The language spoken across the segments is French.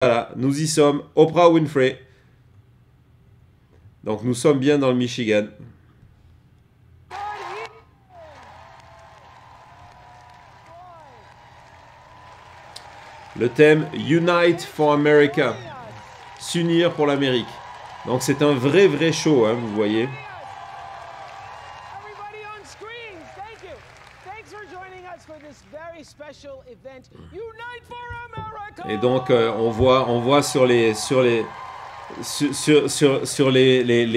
Voilà, nous y sommes. Oprah Winfrey. Donc nous sommes bien dans le Michigan. Le thème Unite for America. S'unir pour l'Amérique. Donc c'est un vrai show, hein, vous voyez. Et donc on voit sur les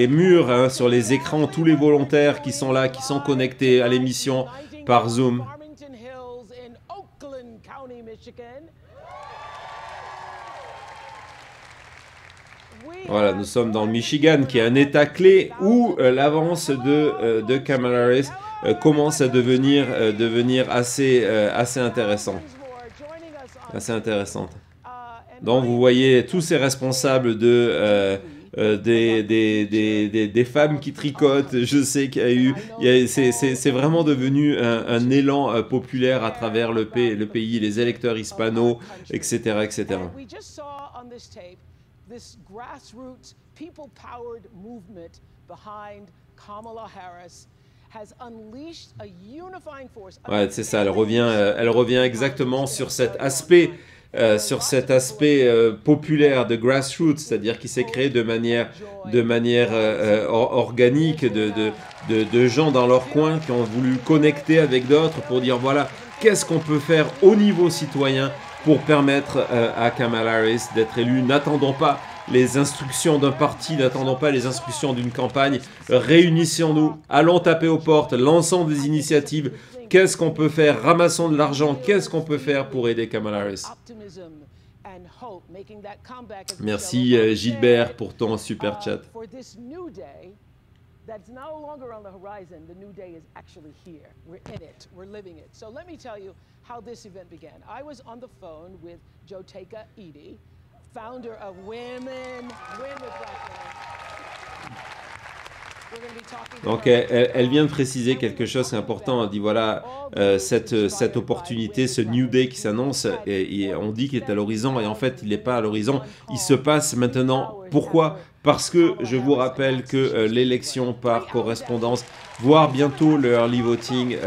murs, hein, sur les écrans, tous les volontaires qui sont là, qui sont connectés à l'émission par Zoom. Voilà, nous sommes dans le Michigan, qui est un état clé où l'avance de Kamala Harris commence à devenir assez intéressante. Donc vous voyez tous ces responsables des femmes qui tricotent. Je sais qu'il y a eu, c'est vraiment devenu un élan populaire à travers le pays, les électeurs hispanos, etc., etc. This grassroots, people-powered movement behind Kamala Harris has unleashed a unifying force. Ouais, c'est ça. Elle revient exactement sur cet aspect, populaire de grassroots, c'est-à-dire qui s'est créé de manière organique, de gens dans leur coin qui ont voulu connecter avec d'autres pour dire voilà, qu'est-ce qu'on peut faire au niveau citoyen pour permettre à Kamala Harris d'être élue. N'attendons pas les instructions d'un parti, n'attendons pas les instructions d'une campagne. Réunissons-nous, allons taper aux portes, lançons des initiatives. Qu'est-ce qu'on peut faire? Ramassons de l'argent. Qu'est-ce qu'on peut faire pour aider Kamala Harris? Merci Gilbert pour ton super chat. That's no longer on the horizon. The new day is actually here. We're in it. We're living it. So let me tell you how this event began. I was on the phone with Joteka Edie, founder of Women with Black Women. Donc elle vient de préciser quelque chose d'important. Elle dit voilà, cette opportunité, ce New Day qui s'annonce, et on dit qu'il est à l'horizon, et en fait il n'est pas à l'horizon, il se passe maintenant. Pourquoi? Parce que je vous rappelle que l'élection par correspondance, voire bientôt le early voting,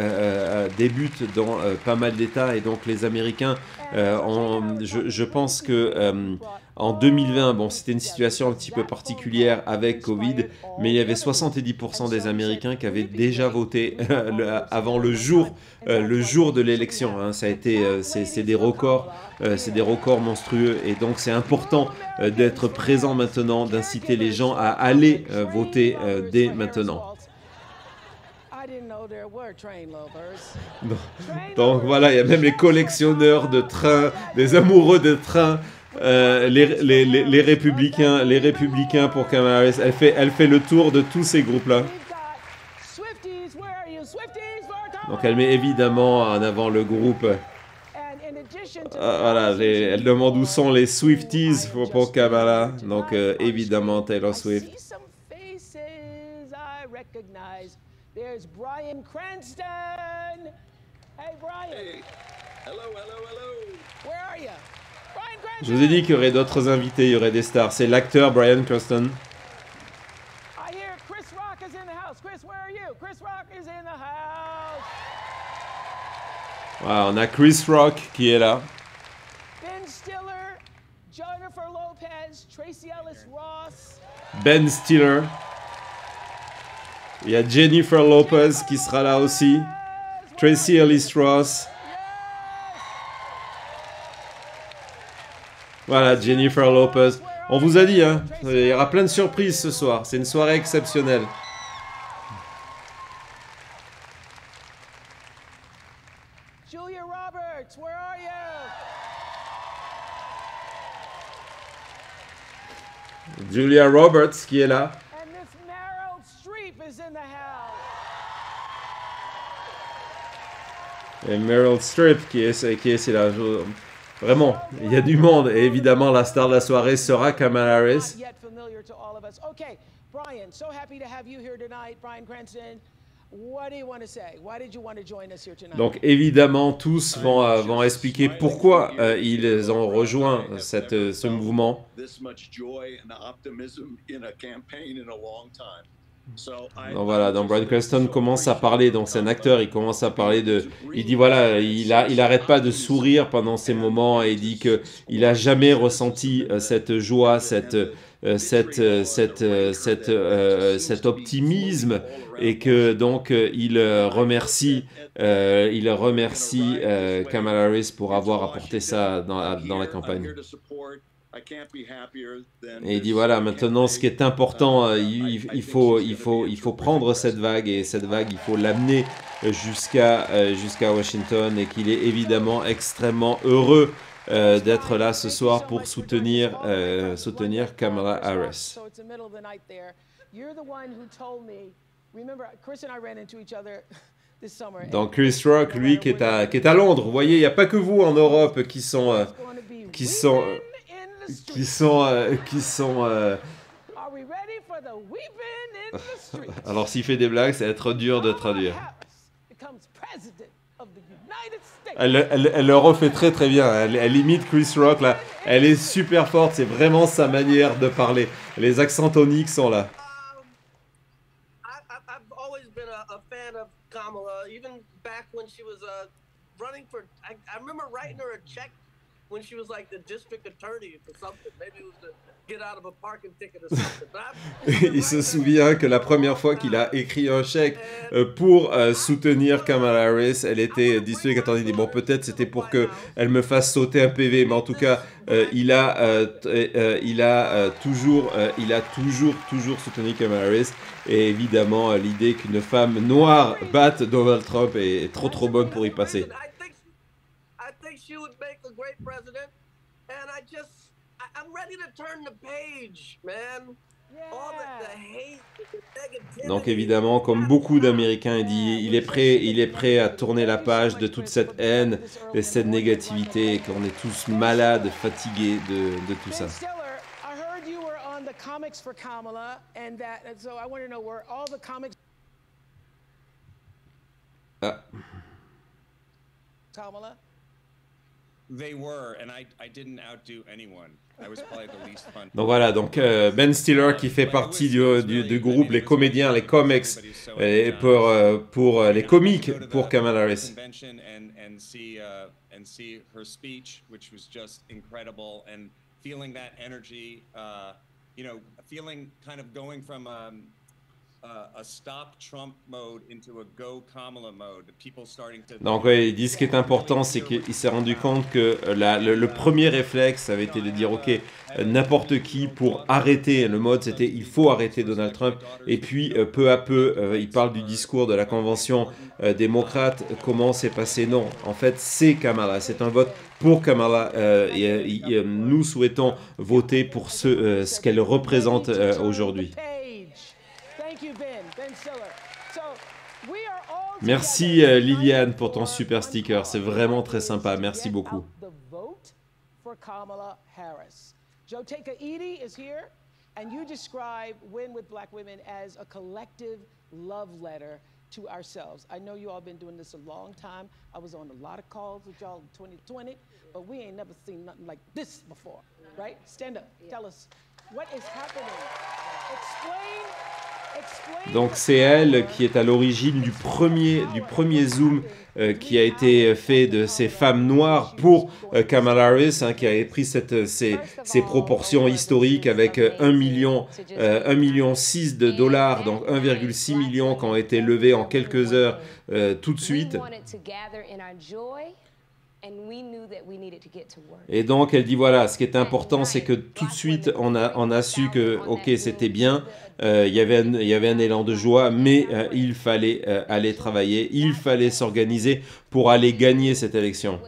débute dans pas mal d'États, et donc les Américains, je pense que en 2020, bon, c'était une situation un petit peu particulière avec Covid, mais il y avait 70% des Américains qui avaient déjà voté avant le jour de l'élection. Hein. Ça a été, c'est des records monstrueux, et donc c'est important d'être présent maintenant, d'inciter les gens à aller voter dès maintenant. Donc voilà, il y a même les collectionneurs de trains, les amoureux de trains. Les républicains pour Kamala Harris. Elle fait le tour de tous ces groupes-là. Donc elle met évidemment en avant le groupe. Voilà, elle demande où sont les Swifties pour Kamala. Donc évidemment Taylor Swift. There's Brian Cranston. Hey Brian. Hey. Hello. Where are you? Je vous ai dit qu'il y aurait d'autres invités, il y aurait des stars. C'est l'acteur Brian Cranston. I hear Chris Rock is in the house. Chris, where are you? Chris Rock is in the house. Voilà, on a Chris Rock qui est là. Ben Stiller, Jennifer Lopez, Tracy Ellis Ross. Ben Stiller. Il y a Jennifer Lopez qui sera là aussi. Tracy Ellis Ross. Voilà, Jennifer Lopez. On vous a dit, hein, il y aura plein de surprises ce soir. C'est une soirée exceptionnelle. Julia Roberts, where are you? Julia Roberts qui est là. Et Meryl Streep qui est là. Vraiment, il y a du monde. Et évidemment, la star de la soirée sera Kamala Harris. Okay, Brian, so happy to have you here tonight, Brian Cranston. Donc évidemment, tous vont expliquer pourquoi ils ont rejoint ce mouvement. Donc voilà, donc Bryan Cranston commence à parler, donc c'est un acteur, il commence à parler il dit voilà, il arrête pas de sourire pendant ces moments et il dit que il a jamais ressenti cette joie, cet optimisme et que donc il remercie Kamala Harris pour avoir apporté ça dans la campagne. Et il dit voilà, maintenant ce qui est important, il faut prendre cette vague et cette vague, il faut l'amener jusqu'à Washington et qu'il est évidemment extrêmement heureux d'être là ce soir pour soutenir Kamala Harris. Donc Chris Rock, lui, qui est à Londres. Vous voyez, il n'y a pas que vous en Europe qui sont Alors s'il fait des blagues, ça va être dur de traduire. Elle le refait très très bien. Elle imite Chris Rock là. Elle est super forte. C'est vraiment sa manière de parler. Les accents toniques sont là. I've always been a fan of Kamala, even back when she was running for. I remember writing her a check when she was like the district attorney for something. Maybe it was to get out of a parking ticket or something. Il se souvient que la première fois qu'il a écrit un chèque pour soutenir Kamala Harris, elle était district attorney. Il dit bon, peut-être c'était pour que elle me fasse sauter un PV, mais en tout cas il a toujours soutenu Kamala Harris. Et évidemment, l'idée qu'une femme noire batte Donald Trump est trop bonne pour y passer. Donc évidemment, comme beaucoup d'Américains, il est prêt à tourner la page de toute cette haine, de cette négativité, et qu'on est tous malades, fatigués de tout ça. Comics for Kamala, and so I want to know where all the comics. Kamala. They were, and I didn't outdo anyone. I was probably the least fun. Donc voilà, donc Ben Stiller qui fait partie du groupe, les comédiens, les comics, et pour les comiques pour Kamala Harris. And see her speech, which was just incredible, and feeling that energy. You know, feeling kind of going from a stop Trump mode into a go Kamala mode. People starting to. Donc ouais, il dit ce qui est important, c'est qu'il s'est rendu compte que le premier réflexe avait été de dire ok, n'importe qui pour arrêter le mode, c'était il faut arrêter Donald Trump. Et puis peu à peu, il parle du discours de la convention démocrate. Comment c'est passé? Non, en fait c'est Kamala, c'est un vote pour Kamala. Nous souhaitons voter pour ce qu'elle représente aujourd'hui. Merci Liliane pour ton super sticker, c'est vraiment très sympa, merci beaucoup. Joe Takaiti is here, and you describe Win with Black Women as a collective love letter to ourselves. I know you all been doing this a long time. I was on a lot of calls with y'all in 2020, but we ain't never seen nothing like this before, right? Stand up, tell us what is happening. Donc c'est elle qui est à l'origine du premier zoom qui a été fait de ces femmes noires pour Kamala Harris, hein, qui avait pris ces proportions historiques avec 1,6 million de dollars, donc 1,6 million qui ont été levés en quelques heures tout de suite. Et donc elle dit voilà, ce qui est important c'est que tout de suite on a su que ok c'était bien, il y avait un élan de joie, mais il fallait aller travailler, il fallait s'organiser pour aller gagner cette élection.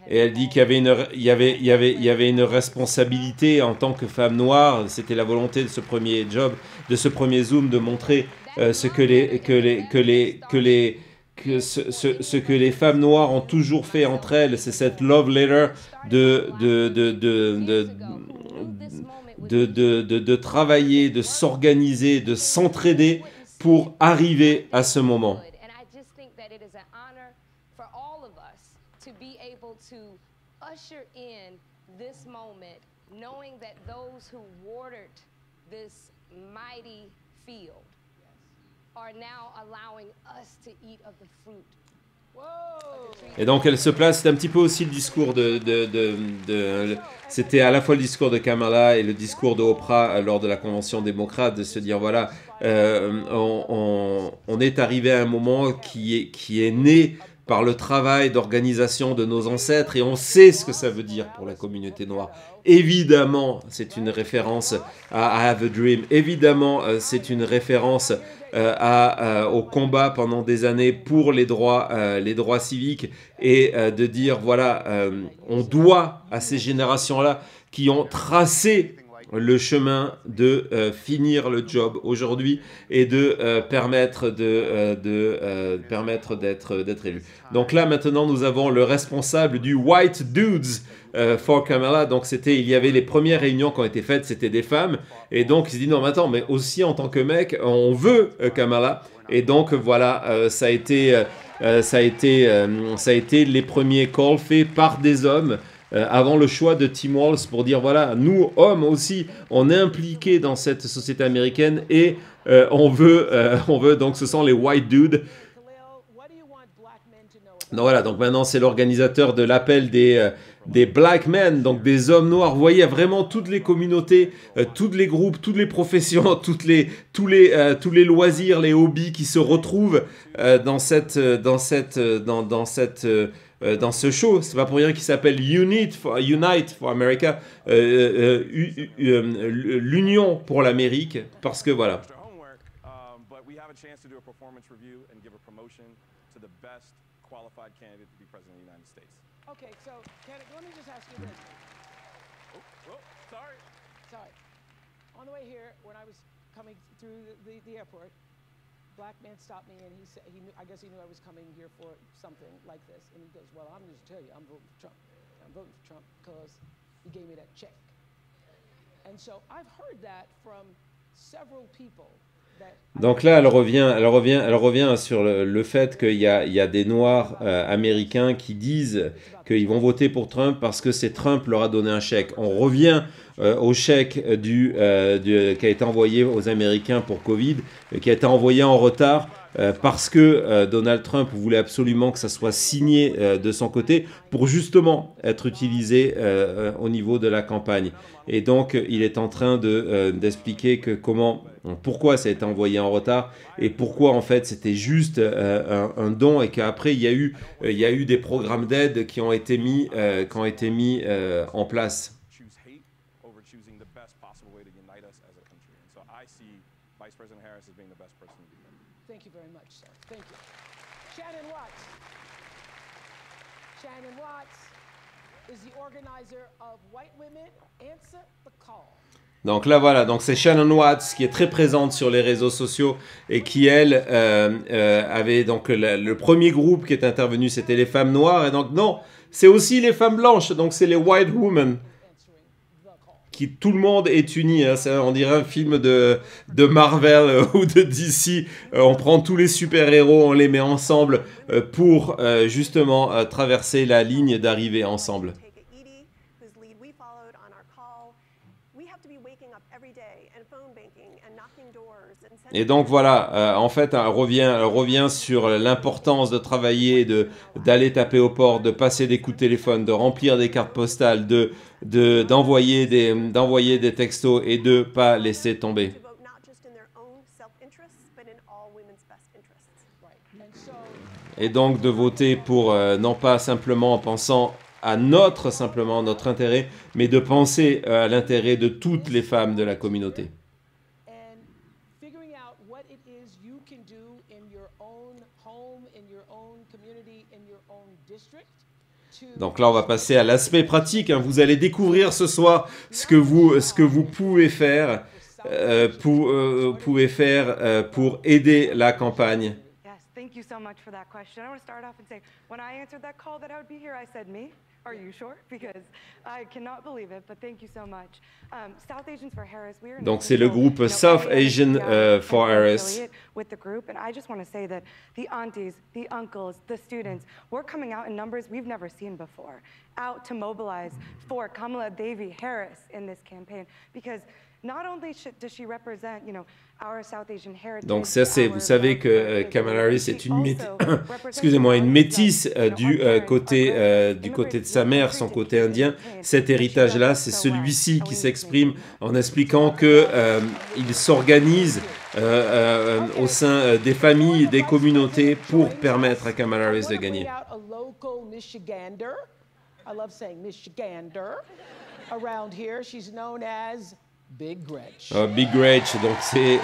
Et elle dit qu'il y avait une responsabilité en tant que femme noire, c'était la volonté de ce premier job, de ce premier zoom, de montrer ce que les femmes noires ont toujours fait entre elles, c'est cette love letter de travailler, de s'organiser, de s'entraider pour arriver à ce moment. And I just think that it is an honor for all of us to be able to usher in this moment, knowing that those who watered this mighty field are now allowing us to eat of the fruit. Et donc elle se place, c'est un petit peu aussi le discours c'était à la fois le discours de Kamala et le discours de Oprah lors de la convention démocrate, de se dire voilà, on est arrivé à un moment qui est né par le travail d'organisation de nos ancêtres et on sait ce que ça veut dire pour la communauté noire. Évidemment, c'est une référence à I Have a Dream. Évidemment, c'est une référence au combat pendant des années pour les droits civiques et de dire voilà, on doit à ces générations-là qui ont tracé le chemin de finir le job aujourd'hui et de permettre d'être élu. Donc là maintenant nous avons le responsable du White Dudes for Kamala. Donc il y avait les premières réunions qui ont été faites, c'était des femmes et donc il s'est dit non mais attends, mais aussi en tant que mec on veut Kamala et donc voilà, ça a été les premiers calls faits par des hommes avant le choix de Tim Walz pour dire voilà, nous hommes aussi on est impliqués dans cette société américaine et on veut donc ce sont les white dudes. Donc voilà, donc maintenant c'est l'organisateur de l'appel des black men, donc des hommes noirs. Vous voyez, il y a vraiment toutes les communautés, tous les groupes, toutes les professions, tous les loisirs, les hobbies qui se retrouvent dans ce show. C'est pas pour rien qu'il s'appelle Unite for America, l'union pour l'Amérique, parce que voilà. Okay, so let me just ask you this. Sorry. On the way here, when I was coming through the airport, black man stopped me and he said I guess he knew I was coming here for something like this, and he goes, "Well, I'm going to tell you, I'm voting for Trump. I'm voting for Trump because he gave me that check." And so I've heard that from several people. Donc là, elle revient sur le fait qu'il y a des Noirs américains qui disent qu'ils vont voter pour Trump parce que c'est Trump leur a donné un chèque. On revient au chèque qui a été envoyé aux Américains pour Covid, qui a été envoyé en retard parce que Donald Trump voulait absolument que ça soit signé de son côté pour justement être utilisé au niveau de la campagne. Et donc, il est en train d'expliquer pourquoi ça a été envoyé en retard et pourquoi en fait c'était juste un don et qu'après il y a eu des programmes d'aide qui ont été mis en place. Thank you very much, sir. Thank you. Shannon Watts is the organizer of White Women Answer the Call. Donc là voilà, donc c'est Shannon Watts qui est très présente sur les réseaux sociaux et qui elle avait donc le premier groupe qui est intervenu, c'était les femmes noires et donc non, c'est aussi les femmes blanches, donc c'est les white women. Qui tout le monde est uni, hein. On dirait un film de Marvel ou de DC. On prend tous les super-héros, on les met ensemble pour justement traverser la ligne d'arrivée ensemble. Et donc voilà, en fait, elle revient sur l'importance de travailler, d'aller taper aux portes, de passer des coups de téléphone, de remplir des cartes postales, d'envoyer des textos et de pas laisser tomber. Et donc de voter pour, non pas simplement en pensant à notre intérêt, mais de penser à l'intérêt de toutes les femmes de la communauté. Donc là, on va passer à l'aspect pratique. Hein. Vous allez découvrir ce soir ce que vous pouvez faire, pour aider la campagne. Yes, thank you so much for that question. I want to start off and say, when I answered that call that I would be here, I said me. Are you sure? Because I cannot believe it, but thank you so much. South Asians for Harris, we are Donc c'est le groupe South Asian for Harris. With the group, and I just want to say that the aunties, the uncles, the students, we're coming out in numbers we've never seen before, out to mobilize for Kamala Devi Harris in this campaign, because not only does she represent, our South Asian heritage. Donc ça c'est, vous savez que Kamala Harris est une excusez-moi, une métisse du côté de sa mère, son côté indien. Cet héritage-là, c'est celui-ci qui s'exprime en expliquant que il s'organise au sein des familles, des communautés pour permettre à Kamala Harris de gagner. I love saying Michigander. Around here, she's known as Big Gretch. Big Gretch, donc c'est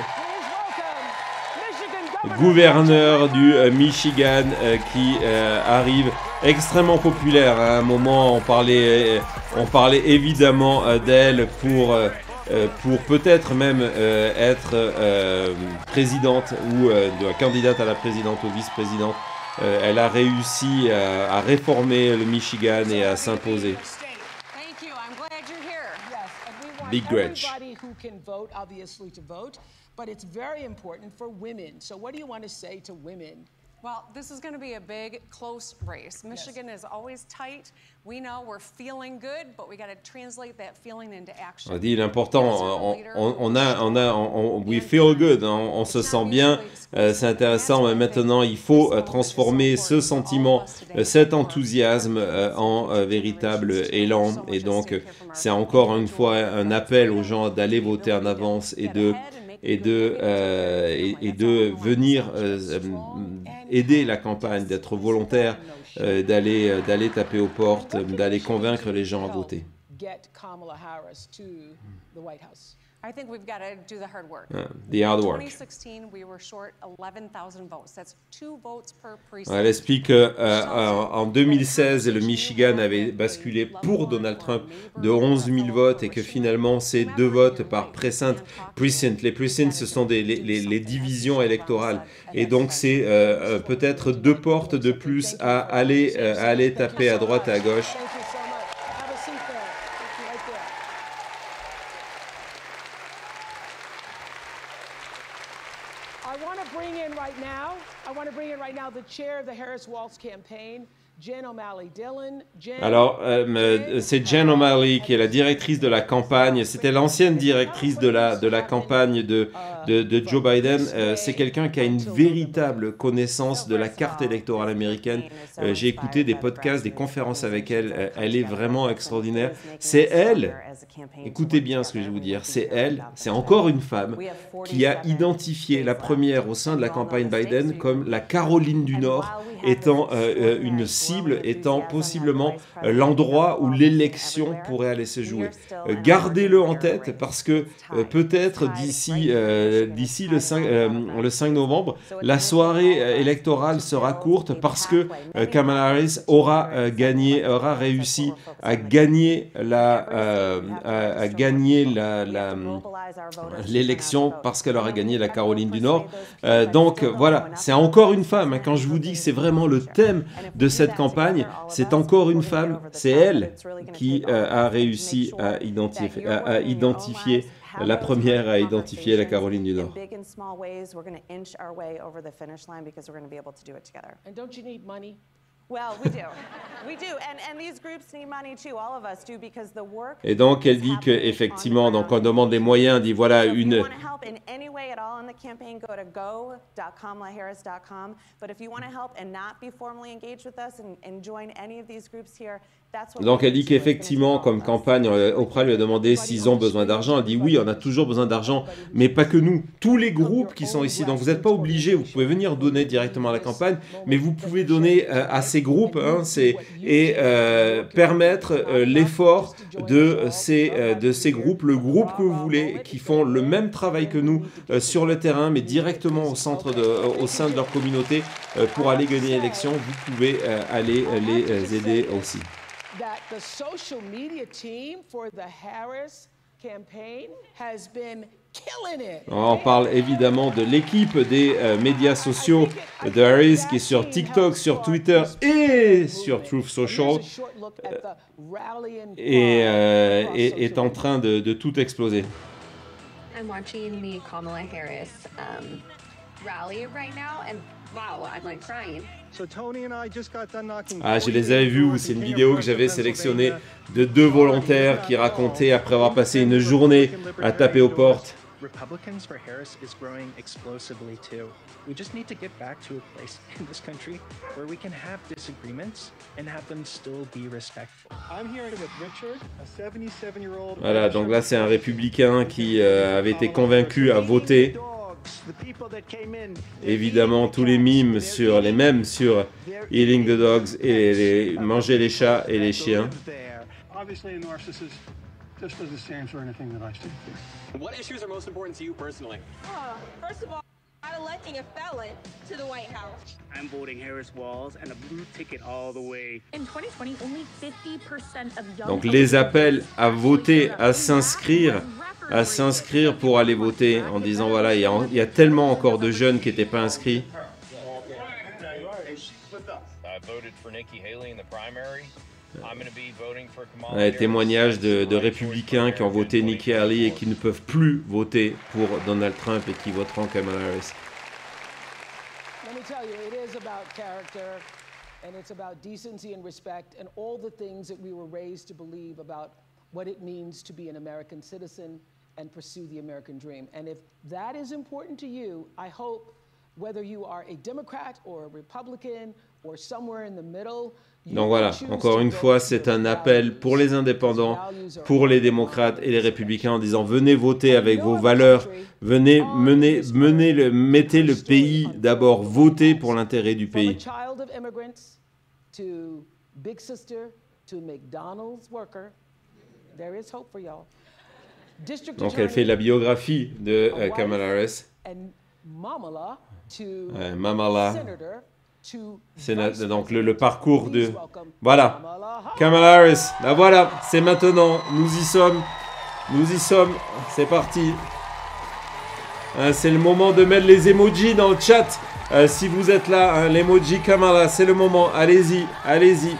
gouverneur du Michigan qui arrive, extrêmement populaire. À un moment, on parlait évidemment d'elle pour peut-être même être présidente ou candidate à la présidente ou vice-présidente. Elle a réussi à réformer le Michigan et à s'imposer. Big Gretch. Everybody who can vote, obviously, to vote, but it's very important for women. So what do you want to say to women? Well, this is going to be a big, close race. Michigan is always tight. We know we're feeling good, but we got to translate that feeling into action. On dit l'important, we feel good, on se sent bien, c'est intéressant, mais maintenant il faut transformer ce sentiment, cet enthousiasme en véritable élan. Et donc c'est encore une fois un appel aux gens d'aller voter en avance et de venir aider la campagne, d'être volontaire, d'aller taper aux portes, d'aller convaincre les gens à voter. I think we've got to do the hard work. The hard work. In 2016, we were short 11,000 votes. That's 2 votes per precinct. Elle explique qu'en 2016, le Michigan avait basculé pour Donald Trump de 11 000 votes et que finalement, c'est 2 votes par precinct. Les precincts, ce sont les divisions électorales. Et donc, c'est peut-être 2 portes de plus à aller taper à droite et à gauche. The chair of the Harris Walz campaign, Jen O'Malley Dillon. Alors, c'est Jen O'Malley qui est la directrice de la campagne. C'était l'ancienne directrice de la campagne de Joe Biden. C'est quelqu'un qui a une véritable connaissance de la carte électorale américaine. J'ai écouté des podcasts, des conférences avec elle. Elle est vraiment extraordinaire. C'est elle, écoutez bien ce que je vais vous dire, c'est encore une femme qui a identifié la première au sein de la campagne Biden comme la Caroline du Nord, étant une cible, étant possiblement l'endroit où l'élection pourrait aller se jouer. Gardez-le en tête parce que peut-être d'ici le 5 novembre, la soirée électorale sera courte parce que Kamala Harris aura réussi à gagner l'élection parce qu'elle aura gagné la Caroline du Nord. Donc voilà, c'est encore une femme. Quand je vous dis que c'est vraiment le thème de cette campagne, c'est encore une femme, c'est elle qui a réussi à identifier, la première à identifier la Caroline du Nord. Et donc elle dit qu'effectivement, donc on demande des moyens, elle dit voilà une... Donc elle dit qu'effectivement, comme campagne, Oprah lui a demandé s'ils ont besoin d'argent. Elle dit oui, on a toujours besoin d'argent, mais pas que nous. Tous les groupes qui sont ici, donc vous n'êtes pas obligés, vous pouvez venir donner directement à la campagne, mais vous pouvez donner à ces groupes et permettre l'effort de ces groupes, le groupe que vous voulez, qui font le même travail que nous sur le terrain, mais directement au sein de leur communauté pour aller gagner l'élection. Vous pouvez aller les aider aussi. That the social media team for the Harris campaign has been killing it. On parle évidemment de l'équipe des médias sociaux de Harris qui est sur TikTok, sur Twitter et sur Truth Social et est en train de tout exploser. I'm watching the Kamala Harris rally right now, and wow, I'm like crying. Ah, je les avais vus, c'est une vidéo que j'avais sélectionnée de 2 volontaires qui racontaient après avoir passé une journée à taper aux portes. Republicans for Harris is growing explosively too. We just need to get back to a place in this country where we can have disagreements and have them still be respectful. I'm here with Richard, a 77-year-old. Voilà, donc là c'est un républicain qui avait été convaincu à voter. Évidemment, tous les mimes sur les mêmes sur Eating the Dogs et manger les chats et les chiens. Just doesn't stand for anything that I stand for. What issues are most important to you personally? First of all, not electing a felon to the White House. I'm voting Harris Walls and a blue ticket all the way. In 2020, only 50% of young Donc les appels à voter, à s'inscrire pour aller voter en disant voilà, il y a tellement encore de jeunes qui n'étaient pas inscrits. Témoignages de républicains qui ont voté Nikki Haley et qui ne peuvent plus voter pour Donald Trump et qui voteront Kamala Harris. Let me tell you, it is about character and it's about decency and respect and all the things that we were raised to believe about what it means to be an American citizen and pursue the American dream. And if that is important to you, I hope whether you are a Democrat or a Republican or somewhere in the middle. Donc voilà, encore une fois, c'est un appel pour les indépendants, pour les démocrates et les républicains en disant venez voter avec vos valeurs, venez mettez le pays d'abord, votez pour l'intérêt du pays. Donc elle fait la biographie de Kamala Harris. Mamala. Donc le parcours de... Voilà, Kamala Harris, la voilà, c'est maintenant, nous y sommes, c'est parti. C'est le moment de mettre les emojis dans le chat, si vous êtes là, l'emoji Kamala, c'est le moment, allez-y, allez-y.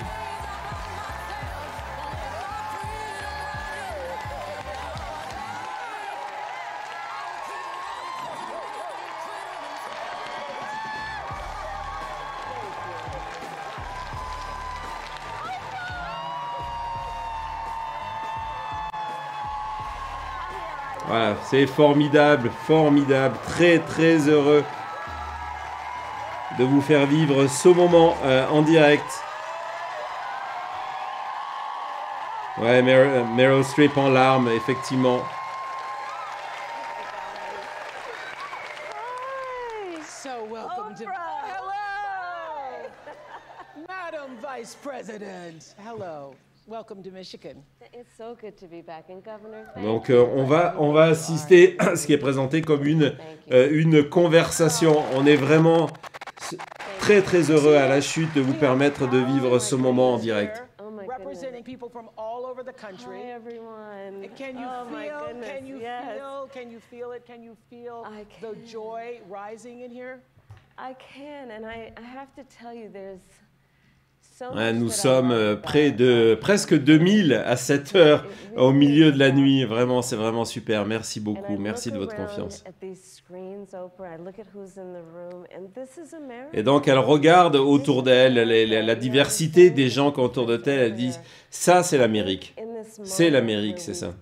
Voilà, c'est formidable, formidable, très très heureux de vous faire vivre ce moment en direct. Ouais, Meryl Streep en larmes, effectivement. So welcome to... Hello! Madam Vice President, hello. Welcome to Michigan. It's so good to be back, and Governor. Donc on va assister à ce qui est présenté comme une conversation. On est vraiment très très heureux à la chute de vous permettre de vivre ce moment en direct. Representing people from all over the country. Hi everyone. Can you feel? Can you feel? Can you feel it? Can you feel the joy rising in here? I can, and I have to tell you, there's. Nous sommes près de presque 2000 à 7 heures au milieu de la nuit. Vraiment, c'est vraiment super. Merci beaucoup. Merci de votre confiance. Et donc, elle regarde autour d'elle la diversité des gens qui sont autour de elle. Elle dit, ça, c'est l'Amérique. C'est l'Amérique, c'est ça.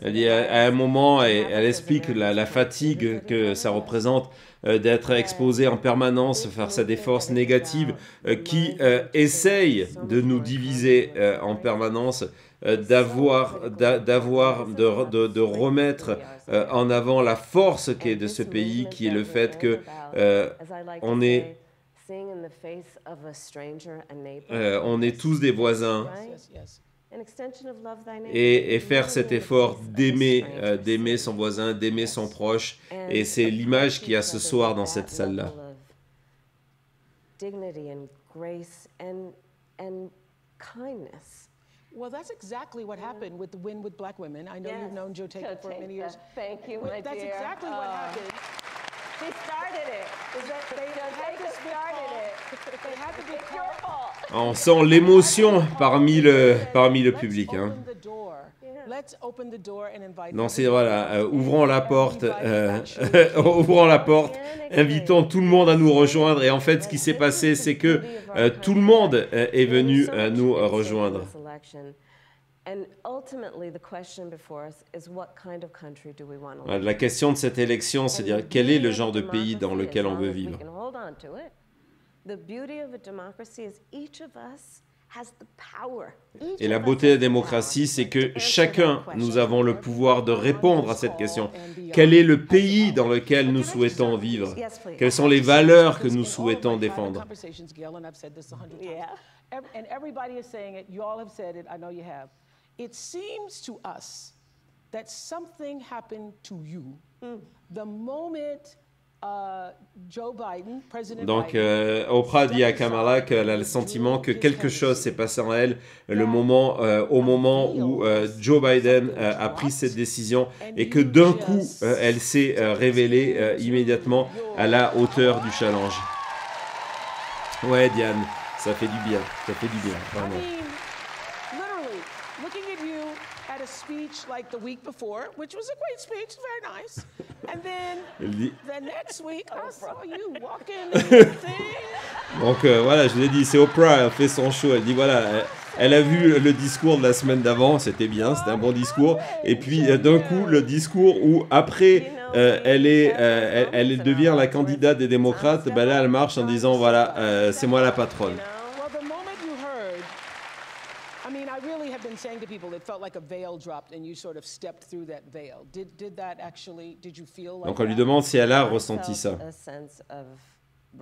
Elle dit à un moment, elle explique la fatigue que ça représente d'être exposé en permanence face à des forces négatives qui essayent de nous diviser en permanence, de remettre en avant la force qui est de ce pays, qui est le fait que on est tous des voisins. Et faire cet effort d'aimer son voisin, d'aimer son proche. Et c'est l'image qu'il y a ce soir dans cette salle-là. grace and kindness. Well, that's exactly what happened with the Win with Black Women. I know you've known Joe Teka for many years. Thank you, my That's dear. exactly what happened. She started it. They started it. They had to be It's your fault. On sent l'émotion parmi le public. Hein. Let's open the door and invite. Non, c'est voilà, ouvrons la porte, ouvrons la porte, invitons tout le monde à nous rejoindre. Et en fait, ce qui s'est passé, c'est que tout le monde est venu nous rejoindre. La question de cette élection, c'est de dire quel est le genre de pays dans lequel on veut vivre. Et la beauté de la démocratie, c'est que chacun, nous avons le pouvoir de répondre à cette question. Quel est le pays dans lequel nous souhaitons vivre? Quelles sont les valeurs que nous souhaitons défendre? And everybody is saying it. You all have said it. I know you have. It seems to us that something happened to you the moment Joe Biden, President Donc, Biden, Oprah dit à Kamala qu'elle a le sentiment que quelque chose s'est passé en elle au moment où Joe Biden a pris cette décision et que d'un coup, elle s'est révélée immédiatement à la hauteur du challenge. Ouais, Diane, ça fait du bien, vraiment. literally looking at you at a speech like the week before, which was a great speech, very nice. And then the next week, I saw you walking and everything. Donc voilà, je vous ai dit, c'est Oprah, elle fait son show, elle dit voilà, elle a vu le discours de la semaine d'avant, c'était bien, c'était un bon discours, et puis d'un coup, le discours où après, elle devient la candidate des démocrates, ben là elle marche en disant voilà, c'est moi la patronne. Well, the moment you heard, I mean, I really have been saying to people, it felt like a veil dropped and you sort of stepped through that veil. Did you feel like Donc on lui demande si elle a ressenti ça.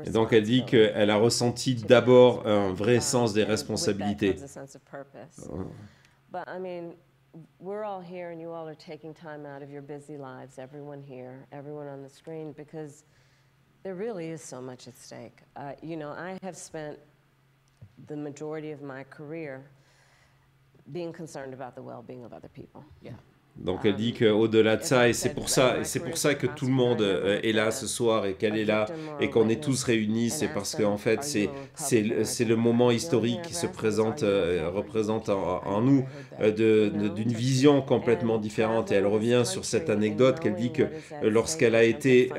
Et donc elle dit qu'elle a ressenti d'abord un vrai sens des responsabilités. But I mean, we're all here and you all are taking time out of your busy lives, everyone here, everyone on the screen, because there really is so much at stake. You know, I have spent the majority of my career being concerned about the well-being of other people. Yeah. Donc elle dit qu'au-delà de ça, et c'est pour ça que tout le monde est là ce soir et qu'elle est là et qu'on est tous réunis, c'est parce qu'en fait c'est le moment historique qui se représente en nous d'une vision complètement différente. Et elle revient sur cette anecdote qu'elle dit que lorsqu'elle a été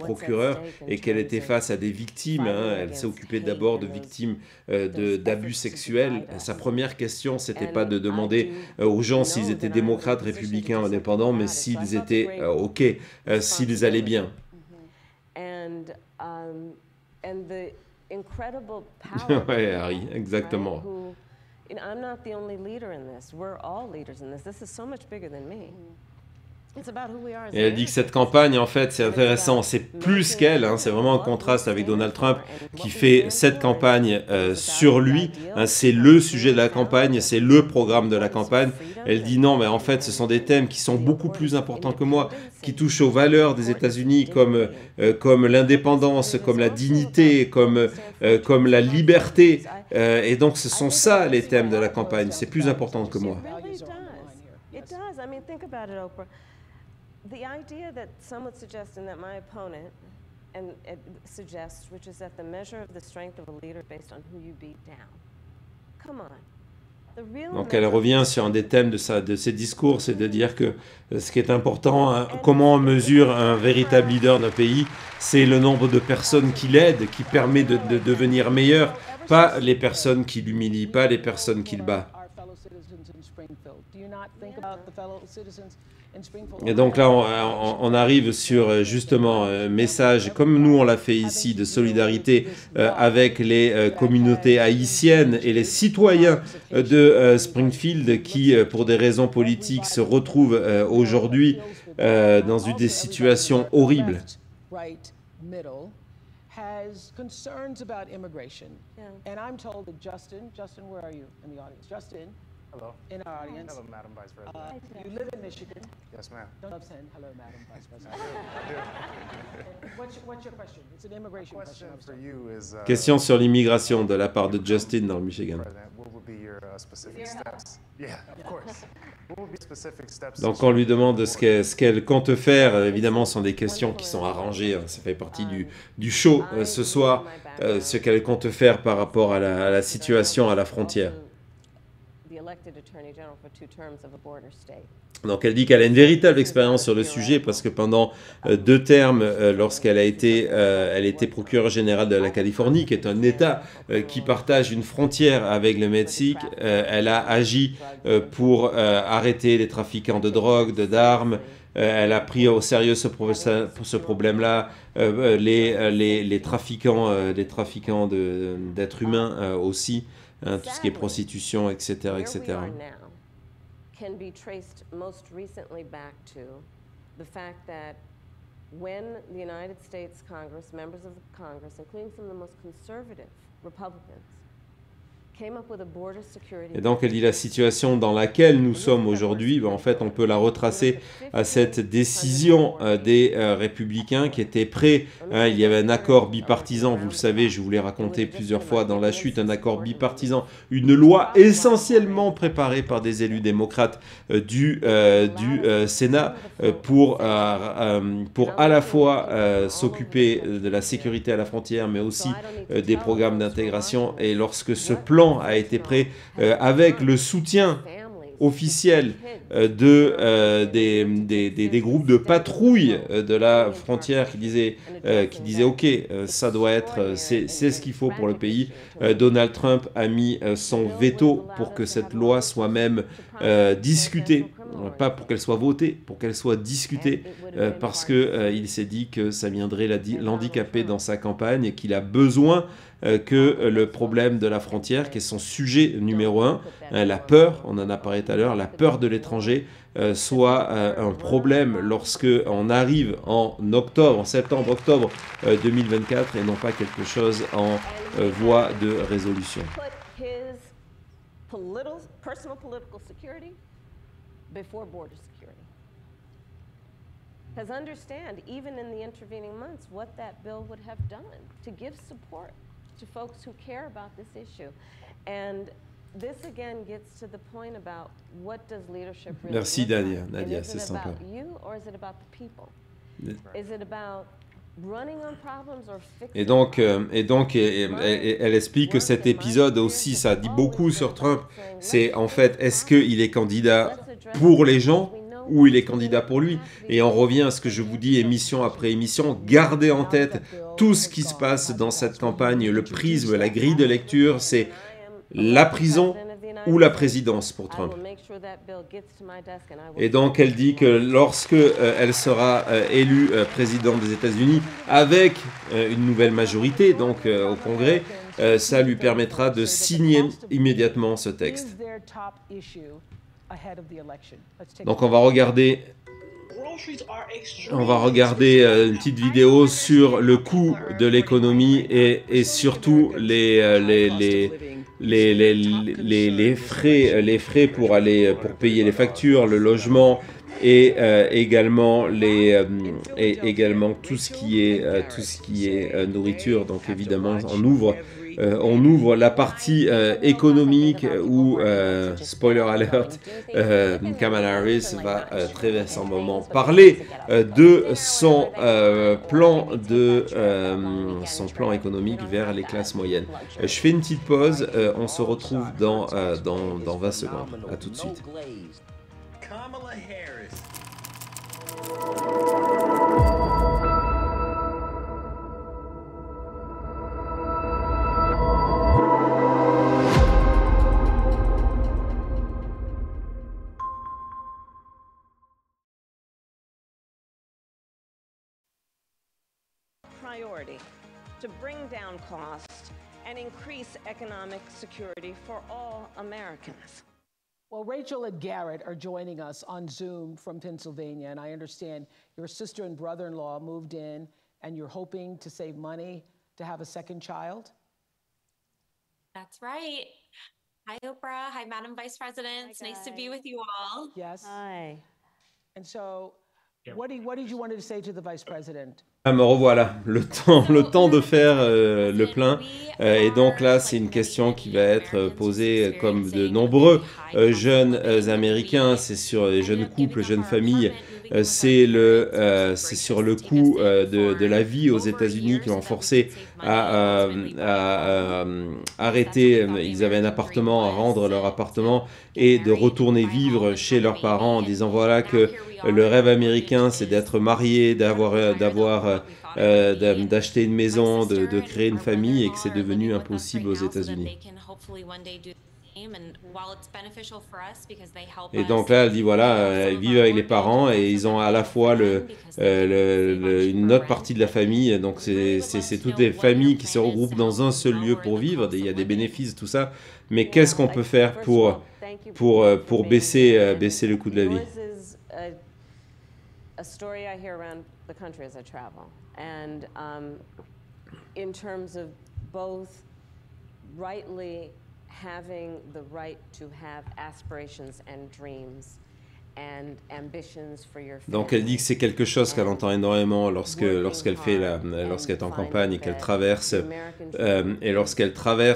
procureure et qu'elle était face à des victimes, hein, elle s'est occupée d'abord de victimes d'abus sexuels. Sa première question, c'était pas de demander aux gens s'ils étaient démocrates, républicains, indépendants, mais s'ils étaient OK, s'ils allaient bien. Ouais, Harry, exactement. I'm not the only leader in this. We're all leaders in this. This is so much bigger than me. Et elle dit que cette campagne, en fait, c'est intéressant, c'est plus qu'elle, hein, c'est vraiment un contraste avec Donald Trump qui fait cette campagne sur lui, hein, c'est le sujet de la campagne, c'est le programme de la campagne. Elle dit non, mais en fait, ce sont des thèmes qui sont beaucoup plus importants que moi, qui touchent aux valeurs des États-Unis, comme l'indépendance, comme la dignité, comme la liberté. Et donc, ce sont ça les thèmes de la campagne, c'est plus important que moi. It does. I mean, think about it, Oprah. The idea that some would suggest and that my opponent suggests, which is that the measure of the strength of a leader based on who you beat down. Come on. Donc elle revient sur un des thèmes de ses discours, c'est de dire que ce qui est important, hein, comment on mesure un véritable leader d'un pays, c'est le nombre de personnes qui l'aident, qui permet de devenir meilleur, pas les personnes qui l'humilient, pas les personnes qui le battent. Et donc là, on arrive sur justement un message, comme nous on l'a fait ici, de solidarité avec les communautés haïtiennes et les citoyens de Springfield qui, pour des raisons politiques, se retrouvent aujourd'hui dans des situations horribles. Has concerns about immigration. And I'm told that Justin, where are you in the audience? Justin, Hello. in our audience. Hello, Madam Vice President. You live in Michigan. Yes, ma'am. Don't love saying hello, Madam Vice President. I do. What's your question? It's an immigration question. For you is, Question sur l'immigration de la part de Justin dans le Michigan. what would be your specific steps? Yeah, of course. What would be specific steps? Donc on lui demande ce qu'elle compte faire. Évidemment, ce sont des questions qui sont arrangées. Ça fait partie du show ce soir. Ce qu'elle compte faire par rapport à la situation à la frontière. Donc elle dit qu'elle a une véritable expérience sur le sujet parce que pendant 2 termes, lorsqu'elle elle était procureure générale de la Californie, qui est un État qui partage une frontière avec le Mexique, elle a agi pour arrêter les trafiquants de drogue, d'armes. Elle a pris au sérieux ce problème-là, les trafiquants d'êtres humains aussi, hein, tout ce qui est prostitution, etc., etc. Can be traced most recently back to the fact that when the United States Congress, members of the Congress, including some of the most conservative Republicans, came up with a border security. Et donc elle dit la situation dans laquelle nous sommes aujourd'hui, en fait on peut la retracer à cette décision des républicains qui étaient prêts, hein, il y avait un accord bipartisan, vous le savez, je vous l'ai raconté plusieurs fois dans la chute, un accord bipartisan, une loi essentiellement préparée par des élus démocrates du Sénat pour à la fois s'occuper de la sécurité à la frontière mais aussi des programmes d'intégration. Et lorsque ce plan a été prêt avec le soutien officiel des groupes de patrouille de la frontière qui disaient ok, ça doit être, c'est ce qu'il faut pour le pays. Donald Trump a mis son veto pour que cette loi soit même discutée, pas pour qu'elle soit votée, pour qu'elle soit discutée, parce que il s'est dit que ça viendrait l'handicaper dans sa campagne et qu'il a besoin que le problème de la frontière, qui est son sujet numéro 1, la peur, on en a parlé tout à l'heure, la peur de l'étranger, soit un problème lorsque on arrive en septembre-octobre 2024 et non pas quelque chose en voie de résolution. Personal political security before border security. Because understand, even in the intervening months, what that bill would have done to give support to folks who care about this issue. And this again gets to the point about what does leadership really Merci look like? Nadia, And c'est is it sympa. about you or is it about the people? Is it about running on problems or fixing Et donc, elle explique que cet épisode aussi, ça dit beaucoup sur Trump. C'est en fait, est-ce qu'il est candidat pour les gens ou il est candidat pour lui? Et on revient à ce que je vous dis émission après émission, gardez en tête tout ce qui se passe dans cette campagne, le prisme, la grille de lecture, c'est la prison ou la présidence pour Trump. Et donc elle dit que lorsque elle sera élue présidente des États-Unis avec une nouvelle majorité, donc au Congrès, ça lui permettra de signer immédiatement ce texte. Donc on va regarder une petite vidéo sur le coût de l'économie et surtout les frais pour payer les factures, le logement et également tout ce qui est nourriture. Donc évidemment on ouvre la partie économique où, spoiler alert, Kamala Harris va très vraisemblablement parler de son plan économique vers les classes moyennes. Je fais une petite pause, on se retrouve dans 20 secondes. À tout de suite. Kamala Harris. Priority to bring down costs and increase economic security for all Americans. Well, Rachel and Garrett are joining us on Zoom from Pennsylvania, and I understand your sister and brother-in-law moved in, and you're hoping to save money to have a second child? That's right. Hi, Oprah. Hi, Madam Vice President. It's nice to be with you all. Yes. Hi. And so, what did you want to say to the Vice President? Ah, me revoilà, le temps de faire le plein. Et donc là, c'est une question qui va être posée comme de nombreux jeunes Américains, c'est sur les jeunes couples, jeunes familles, c'est sur le coût de la vie aux États-Unis qui l'ont forcé à arrêter, ils avaient un appartement, à rendre leur appartement et de retourner vivre chez leurs parents en disant voilà que le rêve américain c'est d'être marié, d'acheter une maison, de créer une famille et que c'est devenu impossible aux États-Unis. Et donc là, elle dit voilà, ils vivent avec les parents et ils ont à la fois une autre partie de la famille. Donc c'est toutes les familles qui se regroupent dans un seul lieu pour vivre. Il y a des bénéfices, tout ça. Mais qu'est-ce qu'on peut faire pour baisser le coût de la vie? A story I hear around the country as I travel, and in terms of both rightly having the right to have aspirations and dreams and ambitions for your family. Donc elle dit que c'est quelque chose qu'elle entend énormément lorsqu'elle est en campagne et qu'elle traverse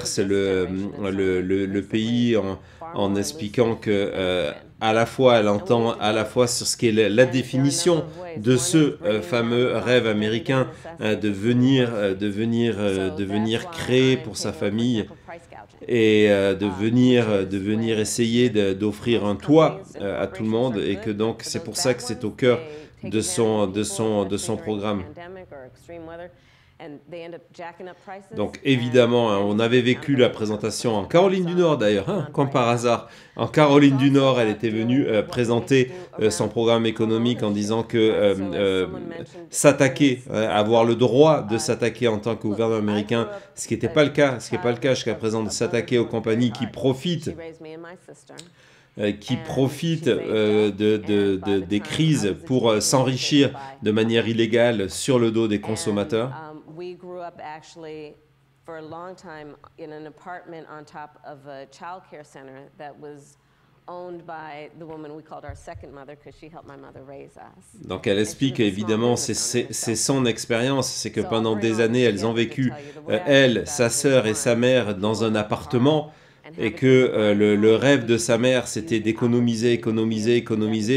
le pays en expliquant que à la fois elle entend à la fois sur ce qu'est la définition de ce fameux rêve américain de venir créer pour sa famille et de venir essayer d'offrir un toit à tout le monde et que donc c'est pour ça que c'est au cœur de son programme. Donc évidemment, hein, on avait vécu la présentation en Caroline du Nord d'ailleurs, hein, comme par hasard. En Caroline du Nord, elle était venue présenter son programme économique en disant que s'attaquer, avoir le droit de s'attaquer en tant que gouvernement américain, ce qui n'était pas le cas, jusqu'à présent, de s'attaquer aux compagnies qui profitent des crises pour s'enrichir de manière illégale sur le dos des consommateurs. We grew up actually for a long time in an apartment on top of a child care center that was owned by the woman we called our second mother because she helped my mother raise us. Donc elle explique évidemment, c'est son expérience, c'est que pendant des années elles ont vécu, elle, sa sœur et sa mère dans un appartement et que le rêve de sa mère c'était d'économiser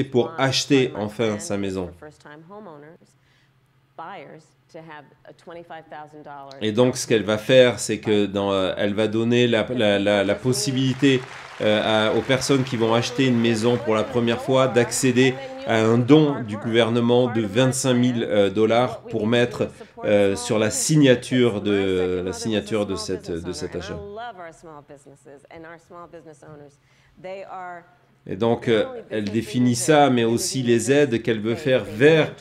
pour acheter enfin sa maison. Et donc, ce qu'elle va faire, c'est que elle va donner la possibilité aux personnes qui vont acheter une maison pour la première fois d'accéder à un don du gouvernement de $25,000 pour mettre sur la signature de cet achat. Et donc, elle définit ça, mais aussi les aides qu'elle veut faire vers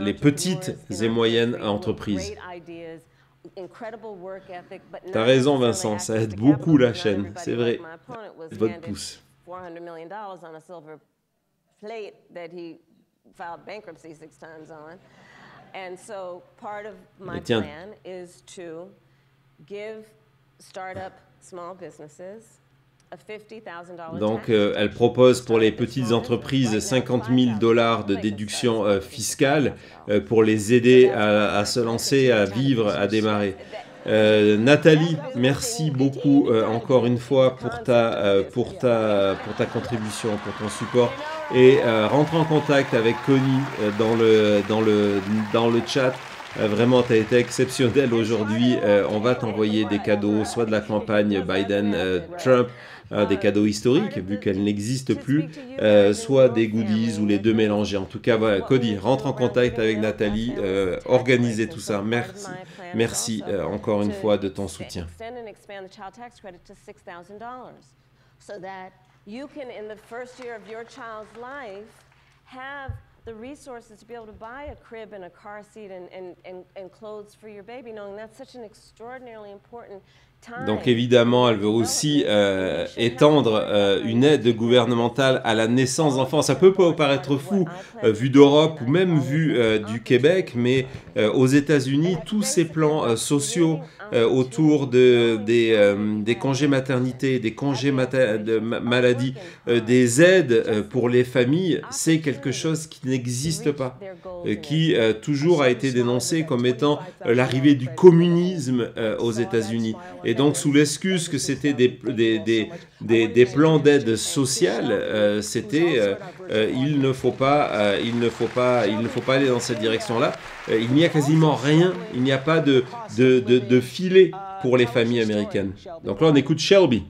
les petites et moyennes entreprises. T'as raison, Vincent, ça aide beaucoup la chaîne, c'est vrai. Votre pouce. Mais tiens. Donc, elle propose pour les petites entreprises $50,000 de déduction fiscale pour les aider à se lancer, à vivre, à démarrer. Nathalie, merci beaucoup encore une fois pour ta contribution, pour ton support. Et rentre en contact avec Connie dans le chat. Vraiment, tu as été exceptionnel aujourd'hui. On va t'envoyer des cadeaux, soit de la campagne Biden-Trump, des cadeaux historiques, vu qu'elle n'existe plus, soit des goodies ou les deux mélangés. En tout cas, voilà, Cody, rentre en contact avec Nathalie, organisez tout ça. Merci encore une fois de ton soutien. The resources to be able to buy a crib and a car seat and clothes for your baby, knowing that's such an extraordinarily important Donc évidemment, elle veut aussi étendre une aide gouvernementale à la naissance d'enfants. Ça peut paraître fou, vu d'Europe ou même vu du Québec, mais aux États-Unis, tous ces plans sociaux autour des congés maternité, des congés de maladie, des aides pour les familles, c'est quelque chose qui n'existe pas, qui toujours a été dénoncé comme étant l'arrivée du communisme aux États-Unis. Et donc, sous l'excuse que c'était des plans d'aide sociale, il ne faut pas aller dans cette direction-là. Il n'y a quasiment rien, il n'y a pas de filet pour les familles américaines. Donc là, on écoute Shelby.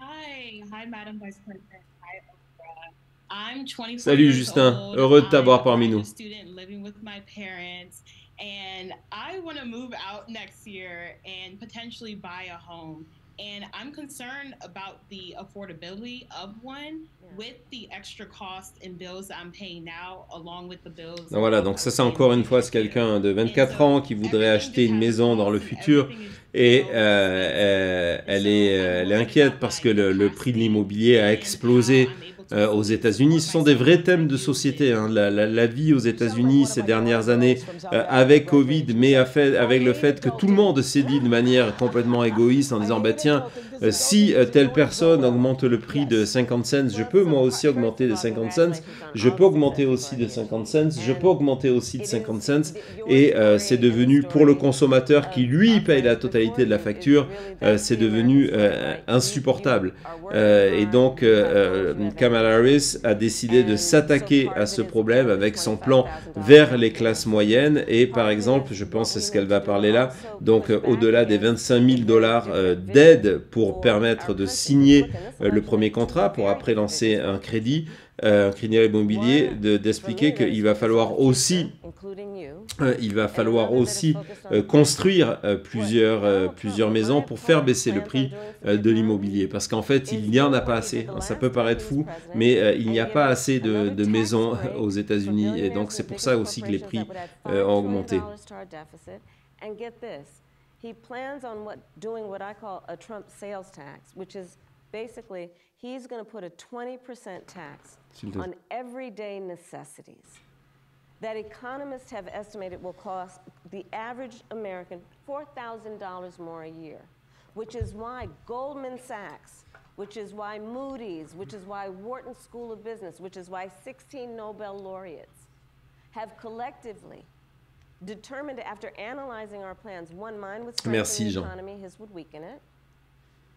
Hi, Madam Vice President. Hi, Oprah. I'm 24 Salut years Justin, old. heureux de t'avoir parmi I'm nous. a student living with my parents, and I want to move out next year and potentially buy a home. And I'm concerned about the affordability of one with the extra cost and bills I'm paying now, along with the bills. Voilà, donc ça c'est encore une fois, c'est quelqu'un de 24 ans qui voudrait acheter une maison dans le futur et elle est inquiète parce que le prix de l'immobilier a explosé aux États-Unis. Ce sont des vrais thèmes de société, hein. La vie aux États-Unis ces dernières années, avec Covid, mais avec le fait que tout le monde s'est dit de manière complètement égoïste en disant, bah tiens, si telle personne augmente le prix de 50 cents, je peux moi aussi augmenter de 50 cents, je peux augmenter aussi de 50 cents, je peux augmenter aussi de 50 cents, et c'est devenu pour le consommateur qui lui paye la totalité de la facture, c'est devenu insupportable. Et donc Kamala Harris a décidé de s'attaquer à ce problème avec son plan vers les classes moyennes et par exemple, je pense c'est ce qu'elle va parler là, donc au-delà des 25 000 $ d'aide pour permettre de signer le premier contrat pour après lancer un crédit immobilier, d'expliquer qu'il va falloir aussi construire plusieurs maisons pour faire baisser le prix de l'immobilier. Parce qu'en fait, il n'y en a pas assez. Ça peut paraître fou, mais il n'y a pas assez de maisons aux États-Unis. Et donc, c'est pour ça aussi que les prix ont augmenté. And get this, he plans on doing what I call a Trump sales tax, which is basically he's going to put a 20% tax on everyday necessities that economists have estimated will cost the average American $4,000 more a year, which is why Goldman Sachs, which is why Moody's, which is why Wharton School of Business, which is why 16 Nobel laureates have collectively determined, after analyzing our plans, one, mine would strengthen the economy, his would weaken it.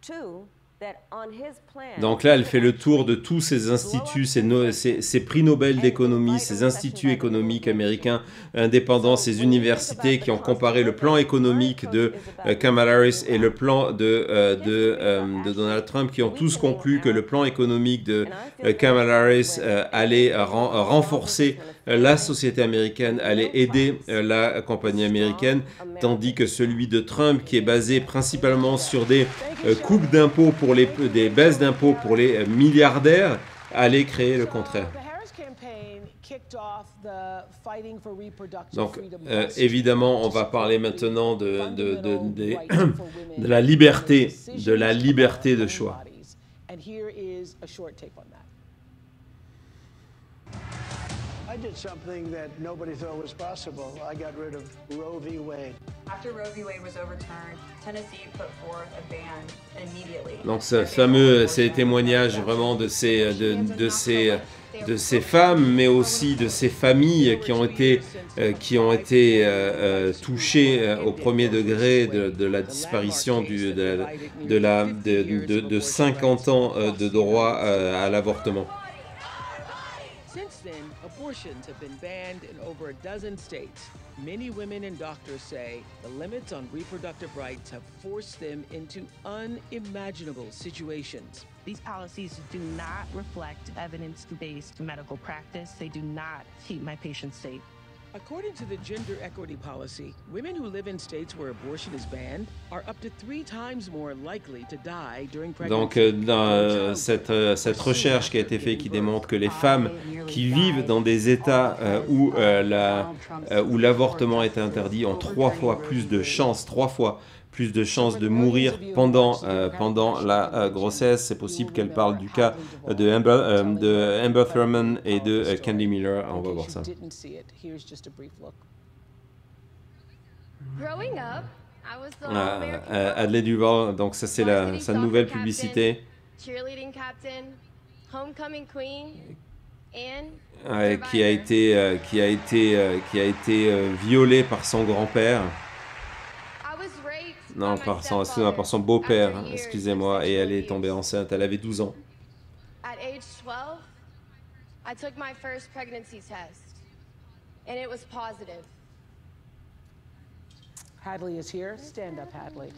Two, that on his plan. Donc là, elle fait le tour de tous ces instituts, ces prix Nobel d'économie, ces instituts économiques américains indépendants, ces universités qui ont comparé le plan économique de Kamala Harris et le plan de Donald Trump, qui ont tous conclu que le plan économique de Kamala Harris allait renforcer la société américaine, allait aider la compagnie américaine, tandis que celui de Trump, qui est basé principalement sur des coupes d'impôts, des baisses d'impôts pour les milliardaires, allait créer le contraire. Donc, évidemment, on va parler maintenant de la liberté de choix. I did something that nobody thought was possible. I got rid of Roe v. Wade. After Roe v. Wade was overturned, Tennessee put forth a ban immediately. Donc ces témoignages vraiment de ces femmes, mais aussi de ces familles qui ont été touchées au premier degré de la disparition de 50 ans de droit à l'avortement. Since then, abortions have been banned in over a dozen states. Many women and doctors say the limits on reproductive rights have forced them into unimaginable situations. These policies do not reflect evidence-based medical practice. They do not keep my patients safe. According to the gender equity policy, women who live in states where abortion is banned are up to 3 times more likely to die during pregnancy. Donc, dans cette recherche qui a été faite qui démontre que les femmes qui vivent dans des États où l'avortement est interdit ont 3 fois plus de chances, 3 fois plus de chances de mourir pendant la grossesse. C'est possible qu'elle parle du cas de Amber Thurman et de Candy Miller. On va voir ça. Growing up, I was the All-American Adlai Duval, donc ça c'est sa nouvelle publicité. cheerleading captain, homecoming queen, and Qui a été violée par son grand-père. Non, par son beau-père, excusez-moi, et elle est tombée enceinte. Elle avait 12 ans. At age 12, I took my first pregnancy test, and it was positive. Hadley is here. Stand up, Hadley.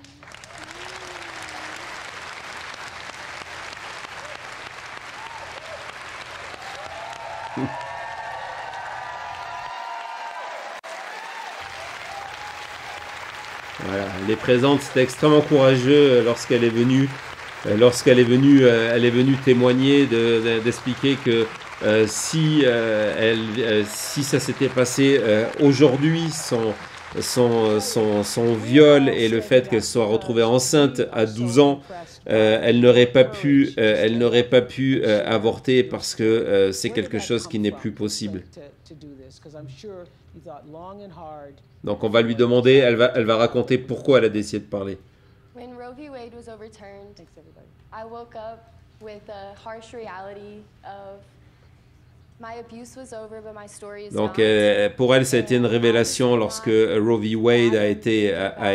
Voilà, elle est présente, c'était extrêmement courageux lorsqu'elle est venue. Elle est venue témoigner, d'expliquer que si ça s'était passé aujourd'hui, son viol et le fait qu'elle soit retrouvée enceinte à 12 ans, elle n'aurait pas pu avorter parce que c'est quelque chose qui n'est plus possible. Donc on va lui demander, elle va raconter pourquoi elle a décidé de parler. When Roe v. Wade was overturned, I woke up with a harsh reality of my abuse was over, but my story is Donc not. pour elle, ça a été une révélation lorsque Roe v. Wade a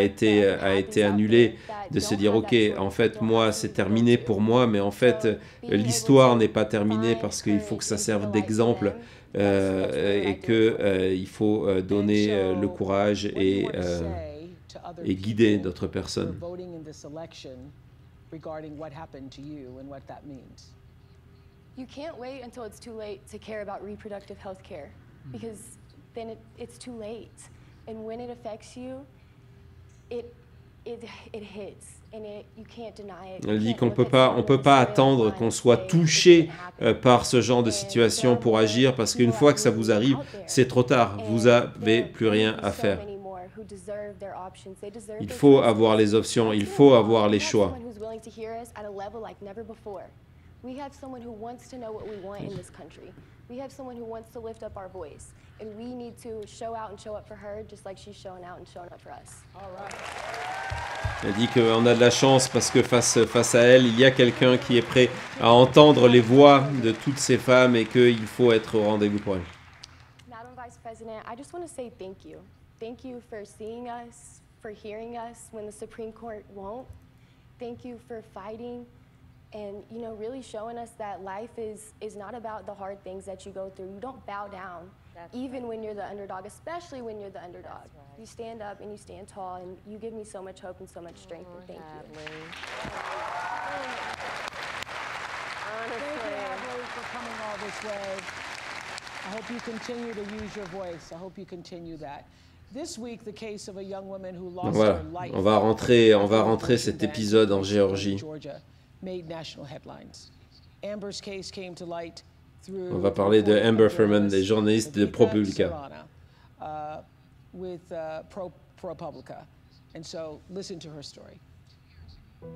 été annulé, de se dire ok, en fait moi c'est terminé pour moi, mais en fait l'histoire n'est pas terminée parce qu'il faut que ça serve d'exemple et que il faut donner le courage et guider d'autres personnes. You can't wait until it's too late to care about reproductive health care, because then it's too late. And when it affects you, it hits, and you can't deny it. Elle dit qu'on peut pas attendre qu'on soit touché par ce genre de situation pour agir, parce qu'une fois que ça vous arrive, c'est trop tard. Vous avez plus rien à faire. Il faut avoir les options, il faut avoir les choix. We have someone who wants to know what we want in this country. We have someone who wants to lift up our voice. And we need to show out and show up for her just like she's showing out and showing up for us. All right. Elle dit qu'on a de la chance parce que face à elle, il y a quelqu'un qui est prêt à entendre les voix de toutes ces femmes et qu'il faut être au rendez-vous pour elle. Madam Vice President, I just want to say thank you. Thank you for seeing us, for hearing us when the Supreme Court won't. Thank you for fighting. And, you know, really showing us that life is not about the hard things that you go through. You don't bow down, even when you're the underdog, especially when you're the underdog. Right. You stand up and you stand tall, and you give me so much hope and so much strength, and thank you. Thank you, Adlai, for coming all this way. I hope you continue to use your voice. I hope you continue that. This week, the case of a young woman who lost Voilà, her life. on va rentrer cet épisode en Géorgie. Made national headlines. Amber's case came to light through On va parler de Amber Thurman, des journalistes de ProPublica. With ProPublica. And so listen to her story.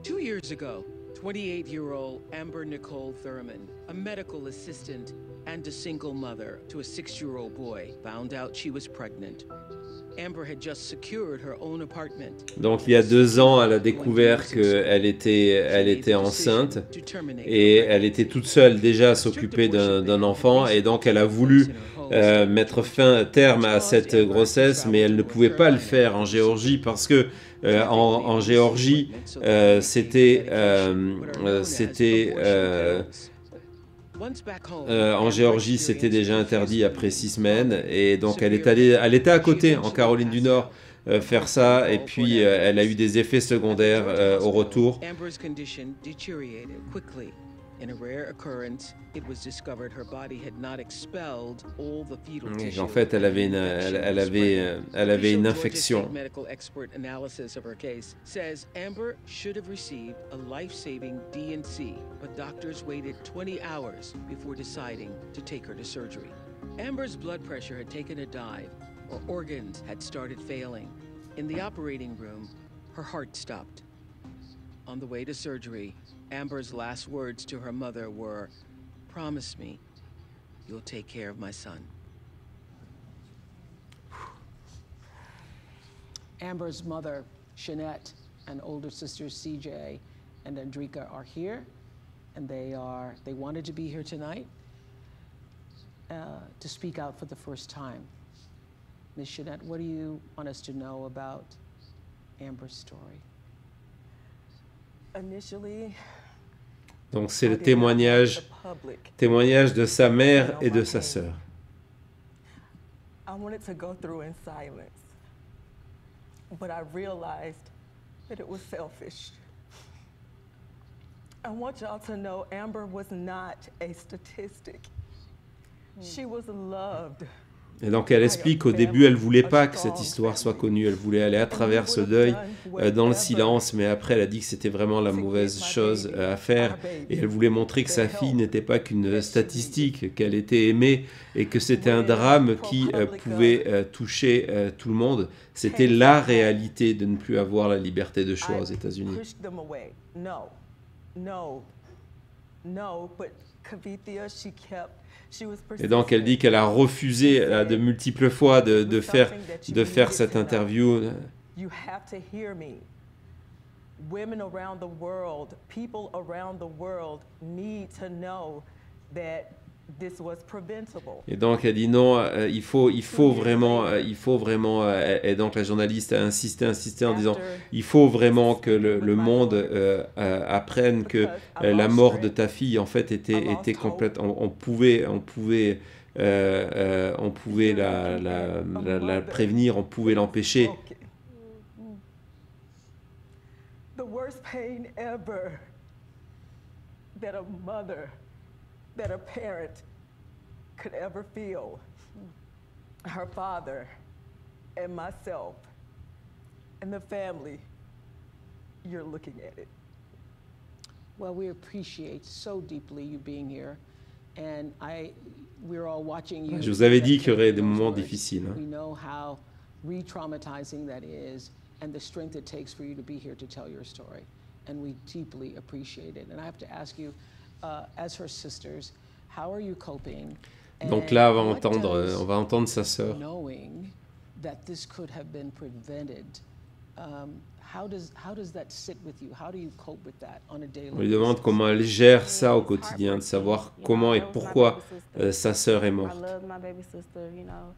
2 years ago, 28-year-old Amber Nicole Thurman, a medical assistant and a single mother to a 6-year-old boy, found out she was pregnant. Amber had just secured her own apartment. Donc il y a 2 ans, elle a découvert qu'elle était enceinte et elle était toute seule déjà à s'occuper d'un enfant, et donc elle a voulu mettre terme à cette grossesse, mais elle ne pouvait pas le faire en Géorgie parce que en Géorgie en Géorgie, c'était déjà interdit après 6 semaines, et donc elle était à côté, en Caroline du Nord, faire ça, et puis elle a eu des effets secondaires au retour. In a rare occurrence, it was discovered her body had not expelled all the fetal tissue. En fait, elle avait une infection. Medical expert analysis of her case says Amber should have received a life-saving D&C, but doctors waited 20 hours before deciding to take her to surgery. Amber's blood pressure had taken a dive, her organs had started failing. In the operating room, her heart stopped. On the way to surgery, Amber's last words to her mother were, "Promise me you'll take care of my son." Amber's mother, Shanette, and older sisters CJ and Andrika are here, and they wanted to be here tonight to speak out for the first time. Ms. Shanette, what do you want us to know about Amber's story? Initially, Donc c'est le témoignage de sa mère et de sa sœur. I wanted to go through in silence, but I realized that it was selfish. I want y'all to know Amber was not a statistic. She was loved. Et donc elle explique qu'au début, elle ne voulait pas que cette histoire soit connue, elle voulait aller à travers ce deuil dans le silence, mais après elle a dit que c'était vraiment la mauvaise chose à faire, et elle voulait montrer que sa fille n'était pas qu'une statistique, qu'elle était aimée, et que c'était un drame qui pouvait toucher tout le monde. C'était la réalité de ne plus avoir la liberté de choix aux États-Unis. Et donc elle dit qu'elle a refusé de multiples fois de faire cette interview. You have to hear me. Women around the world, people around the world need to know that this was preventable. Et donc elle dit non, il faut vraiment, et donc la journaliste a insisté en disant, il faut vraiment que le monde apprenne que la mort de ta fille en fait était complète, on pouvait la prévenir, on pouvait l'empêcher. The worst pain ever that a mother, that a parent could ever feel. Her father and myself and the family, you're looking at it. Well, we appreciate so deeply you being here, and we're all watching you. Je vous avais dit qu'il y aurait des moments difficiles. We know how re-traumatizing that is, and the strength it takes for you to be here to tell your story, and we deeply appreciate it. And I have to ask you, as her sisters, how are you coping? Donc là, on va entendre sa sœur. Knowing that this could have been prevented, how does that sit with you? How do you cope with that on a daily basis? On lui demande comment elle gère ça au quotidien, de savoir comment et pourquoi sa sœur est morte. I love my baby sister, you know.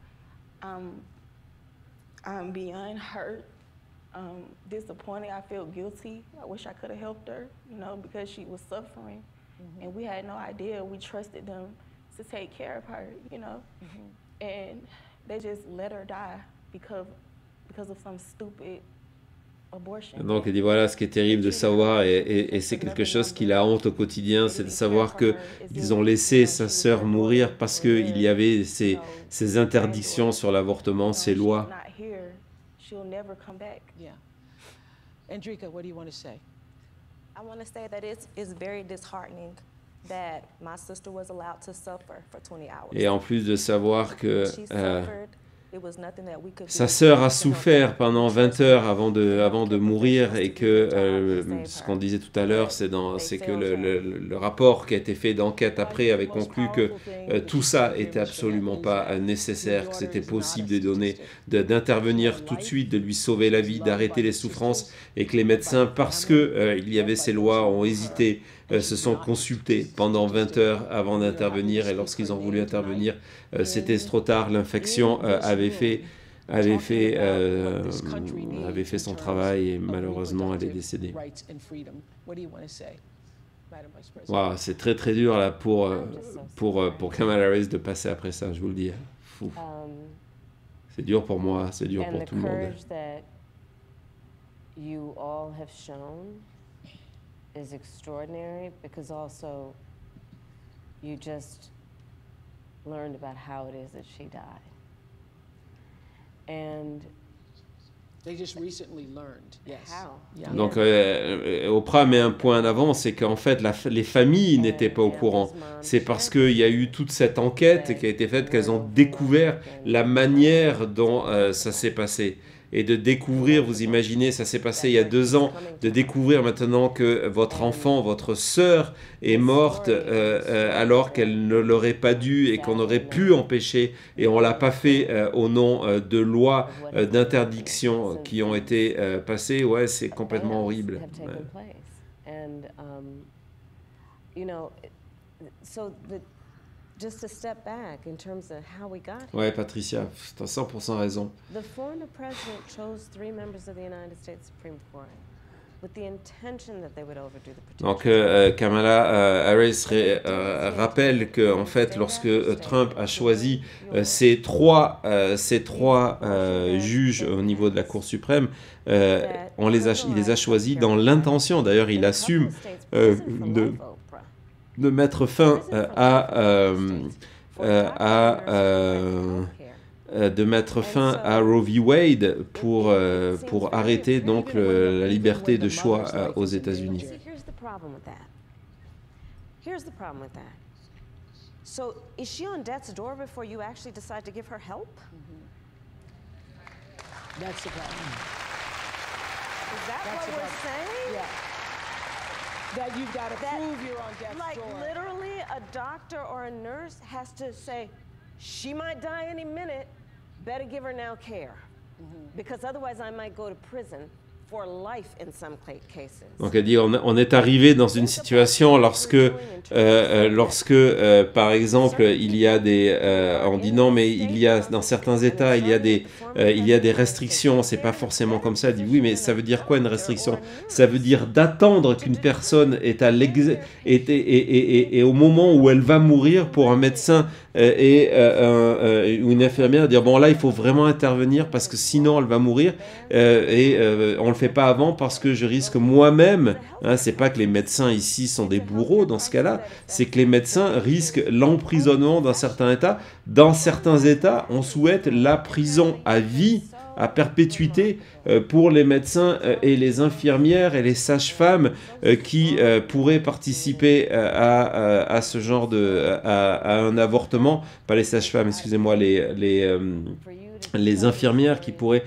I'm beyond hurt, disappointed. I feel guilty. I wish I could have helped her, you know, because she was suffering, and we had no idea. We trusted them to take care of her, you know, and they just let her die because of some stupid abortion. Donc elle dit voilà, ce qui est terrible de savoir, et c'est quelque chose qui la hante au quotidien, c'est de savoir qu'ils ont laissé sa sœur mourir parce qu'il y avait ces interdictions sur l'avortement, ces lois. She'll never come back. Yeah. Andrika, what do you want to say? I want to say that it's very disheartening that my sister was allowed to suffer for 20 hours. Et en plus de savoir que it was nothing that we could sa sœur a souffert pendant 20 heures avant de mourir, et que ce qu'on disait tout à l'heure, c'est que le rapport qui a été fait d'enquête après avait conclu que tout ça était absolument pas nécessaire, que c'était possible d'intervenir tout de suite, de lui sauver la vie, d'arrêter les souffrances, et que les médecins, parce que il y avait ces lois, ont hésité, se sont consultés pendant 20 heures avant d'intervenir, et lorsqu'ils ont voulu intervenir, c'était trop tard, l'infection avait fait son travail, et malheureusement elle est décédée. Wow, c'est très très dur là pour Kamala Harris de passer après ça, je vous le dis. Fou. C'est dur pour moi, c'est dur pour tout le monde. You all have shown is extraordinary, because also you just learned about how it is that she died. And they just recently learned. Yes. How? Yeah. Donc Oprah met un point en avant, c'est qu'en fait les familles n'étaient pas au courant. C'est parce qu'il y a eu toute cette enquête qui a été faite qu'elles ont découvert la manière dont ça s'est passé. et de découvrir, vous imaginez, ça s'est passé il y a 2 ans, de découvrir maintenant que votre enfant, votre sœur est morte alors qu'elle ne l'aurait pas dû et qu'on aurait pu empêcher et on l'a pas fait au nom de lois d'interdiction qui ont été passées, ouais, c'est complètement horrible. Just to step back in terms of how we got here. Ouais, Patricia, tu as 100% raison. The former president chose 3 members of the United States Supreme Court with the intention that they would overdo the potential. Donc Kamala Harris rappelle que en fait, lorsque Trump a choisi ces trois juges au niveau de la Cour suprême, il les a choisis dans l'intention. D'ailleurs, il assume de mettre fin à Roe v. Wade pour arrêter donc la liberté de choix aux États-Unis. Here's the problem with that. So, is she on death's door before you actually decide to give her help? That's the problem. Is that That's what we're saying? Yeah. That you've got to prove you're on death's like door. Like literally a doctor or a nurse has to say, she might die any minute, better give her now care. Because otherwise I might go to prison for life in some cases. Donc elle dit, on est arrivé dans une situation lorsque par exemple, il y a des... on dit non, mais il y a, dans certains États, il y a des restrictions, c'est pas forcément comme ça. Elle dit, oui, mais ça veut dire quoi une restriction? Ça veut dire d'attendre qu'une personne est et au moment où elle va mourir pour un médecin ou une infirmière, dire, bon là, il faut vraiment intervenir parce que sinon elle va mourir on le fait pas avant parce que je risque moi-même, hein, c'est pas que les médecins ici sont des bourreaux dans ce cas-là, c'est que les médecins risquent l'emprisonnement dans certains États. Dans certains États, on souhaite la prison à vie, à perpétuité pour les médecins et les infirmières et les sages-femmes qui pourraient participer à ce genre à un avortement, pas les sages-femmes, excusez-moi, les infirmières qui pourraient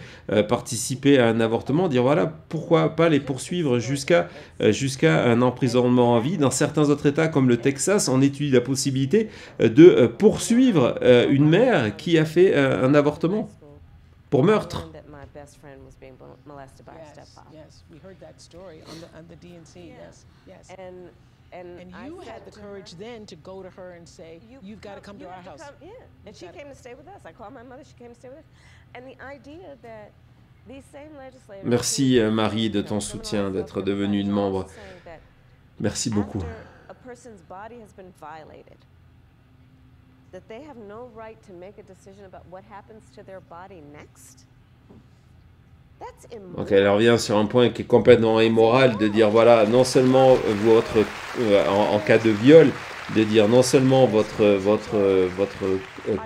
participer à un avortement, dire voilà, pourquoi pas les poursuivre jusqu'à un emprisonnement à vie. Dans certains autres États comme le Texas, on étudie la possibilité de poursuivre une mère qui a fait un avortement pour meurtre. Yes, we heard that story on the DNC. Yes. And you had the courage then to go to her and say, you've got to come to our house. And she came to stay with us. I called my mother, she came to stay with us. And the idea that these same legislators... Merci Marie de ton soutien, d'être devenue une membre. Merci beaucoup. A person's body has been violated, that they have no right to make a decision about what happens to their body next. Donc elle revient sur un point qui est complètement immoral, de dire voilà, non seulement en cas de viol, de dire non seulement votre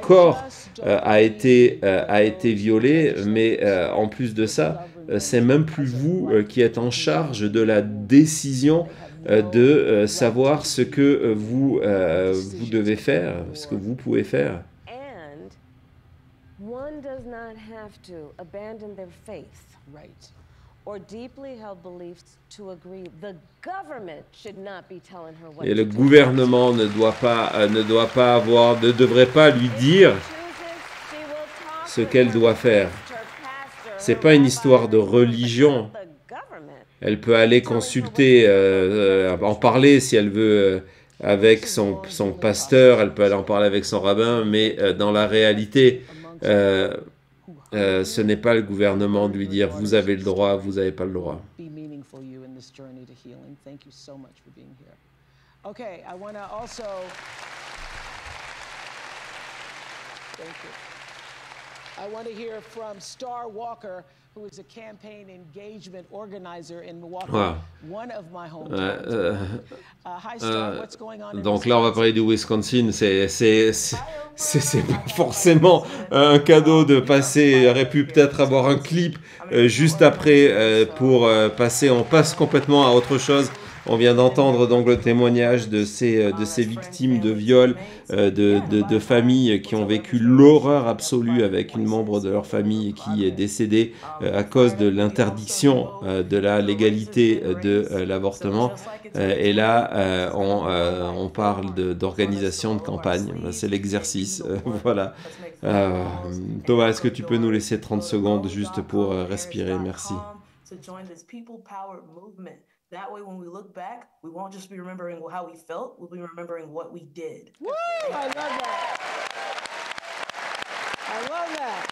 corps a été violé, mais en plus de ça, c'est même plus vous qui êtes en charge de la décision de savoir ce que vous devez faire, ce que vous pouvez faire. One does not have to abandon their faith, right, or deeply held beliefs to agree. The government should not be telling her what. Et le gouvernement ne devrait pas lui dire ce qu'elle doit faire. C'est pas une histoire de religion. Elle peut aller consulter, en parler si elle veut. Avec son pasteur, elle peut aller en parler avec son rabbin, mais dans la réalité, ce n'est pas le gouvernement de lui dire vous avez le droit, vous n'avez pas le droit. Okay, I want to also thank you. I want to hear from Star Walker, who is a campaign engagement organizer in Milwaukee, one of my hometowns. Hi Star, what's going on? Donc là, on va parler du Wisconsin. C'est pas forcément un cadeau de passer. Il aurait pu peut-être avoir un clip juste après pour passer. On passe complètement à autre chose. On vient d'entendre donc le témoignage de ces victimes de viol, de familles qui ont vécu l'horreur absolue avec une membre de leur famille qui est décédée à cause de l'interdiction de la légalité de l'avortement. Et là, on parle d'organisation de campagne. C'est l'exercice. Voilà. Thomas, est-ce que tu peux nous laisser 30 secondes juste pour respirer? Merci. That way, when we look back, we won't just be remembering how we felt, we'll be remembering what we did. Woo! I love that. I love that.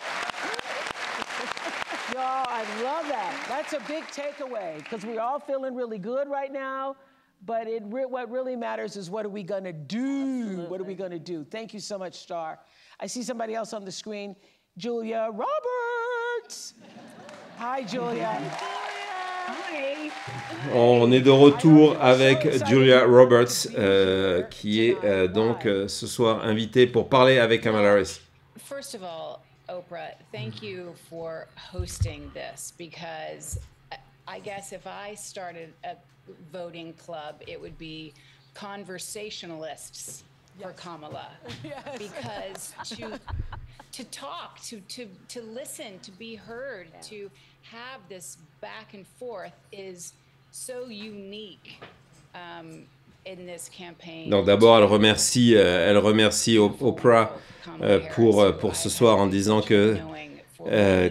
Y'all, I love that. That's a big takeaway because we're all feeling really good right now. But what really matters is what are we going to do? Absolutely. What are we going to do? Thank you so much, Star. I see somebody else on the screen, Julia Roberts. Hi, Julia. On est de retour avec Julia Roberts, qui est donc ce soir invitée pour parler avec Kamala Harris. First of all, Oprah, thank you for hosting this because I guess if I started a voting club, it would be conversationalists for Kamala. Yes. Because to talk, to listen, to be heard, to have this back and forth is so unique in this campaign. Donc d'abord, elle remercie Oprah pour ce soir en disant que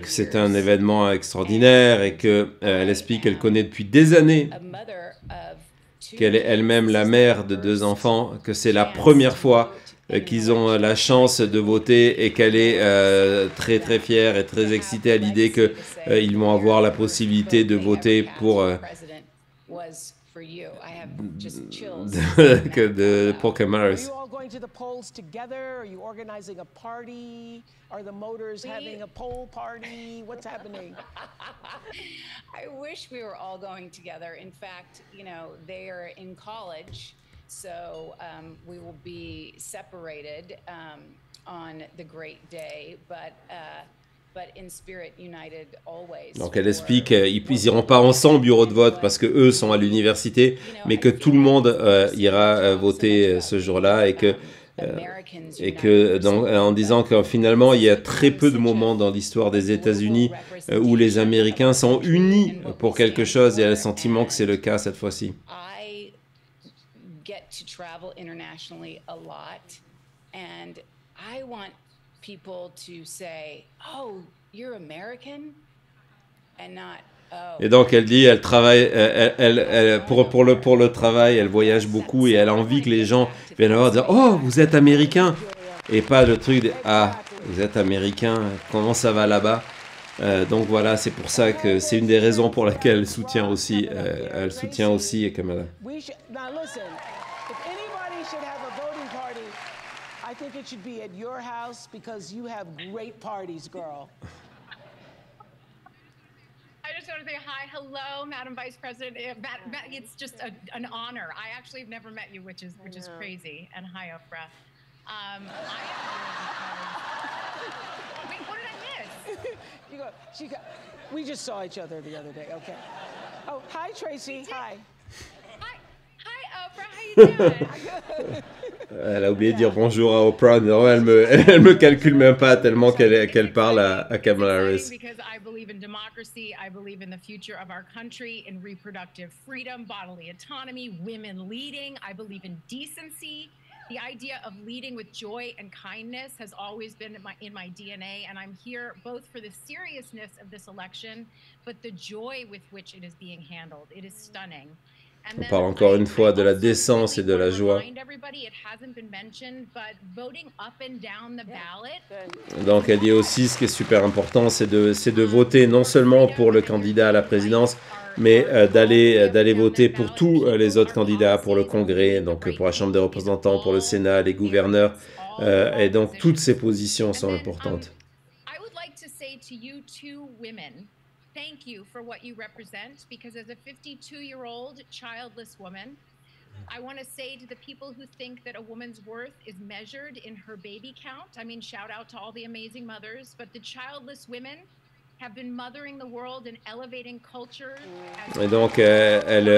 c'est un événement extraordinaire et qu'elle explique qu'elle connaît depuis des années, qu'elle est elle-même la mère de 2 enfants, que c'est la première fois qu'ils ont la chance de voter et qu'elle est très très fière et très excitée à l'idée qu'ils vont avoir la possibilité de voter pour Kamala Harris. Are you all going to the polls together? Are you organizing a party? Are the Motors having a poll party? What's happening? I wish we were all going together. In fact, they are in college. So we will be separated on the great day, but in spirit united always. Donc elle explique qu'ils iront pas ensemble au bureau de vote parce que eux sont à l'université, mais que tout le monde ira voter ce jour-là et que en disant que finalement il y a très peu de moments dans l'histoire des États-Unis où les Américains sont unis pour quelque chose et elle a le sentiment que c'est le cas cette fois-ci. To travel internationally a lot, and I want people to say, "Oh, you're American," and not, "Oh." Et donc elle dit, elle travaille, pour le travail, elle voyage beaucoup et elle a envie que les gens viennent la voir dire, "Oh, vous êtes américain," et pas le truc de, "Ah, vous êtes américain, comment ça va là-bas?" Donc voilà, c'est pour ça que c'est une des raisons pour laquelle elle soutient aussi Kamala. I think it should be at your house because you have great parties, girl. I just want to say hi, hello, Madam Vice President. It's just an honor. I actually have never met you, which is crazy. And hi, Oprah. Wait, what did I miss? We just saw each other the other day. Okay. Oh, hi, Tracy. Hi. Hi, Oprah. How you doing? Elle a oublié de dire bonjour à Oprah. Non, elle me calcule même pas tellement qu'elle parle à Kamala Harris. Because I believe in democracy, I believe in the future of our country, in reproductive freedom, bodily autonomy, women leading. I believe in decency. The idea of leading with joy and kindness has always been in my DNA, and I'm here both for the seriousness of this election, but the joy with which it is being handled. It is stunning. On parle encore une fois de la décence et de la joie. Donc elle dit aussi, ce qui est super important, c'est de voter non seulement pour le candidat à la présidence, mais d'aller voter pour tous les autres candidats, pour le Congrès, donc pour la Chambre des représentants, pour le Sénat, les gouverneurs. Et donc toutes ces positions sont importantes. Thank you for what you represent, because as a 52-year-old childless woman, I want to say to the people who think that a woman's worth is measured in her baby count, I mean, shout out to all the amazing mothers, but the childless women have been mothering the world and elevating cultures. Et donc, elle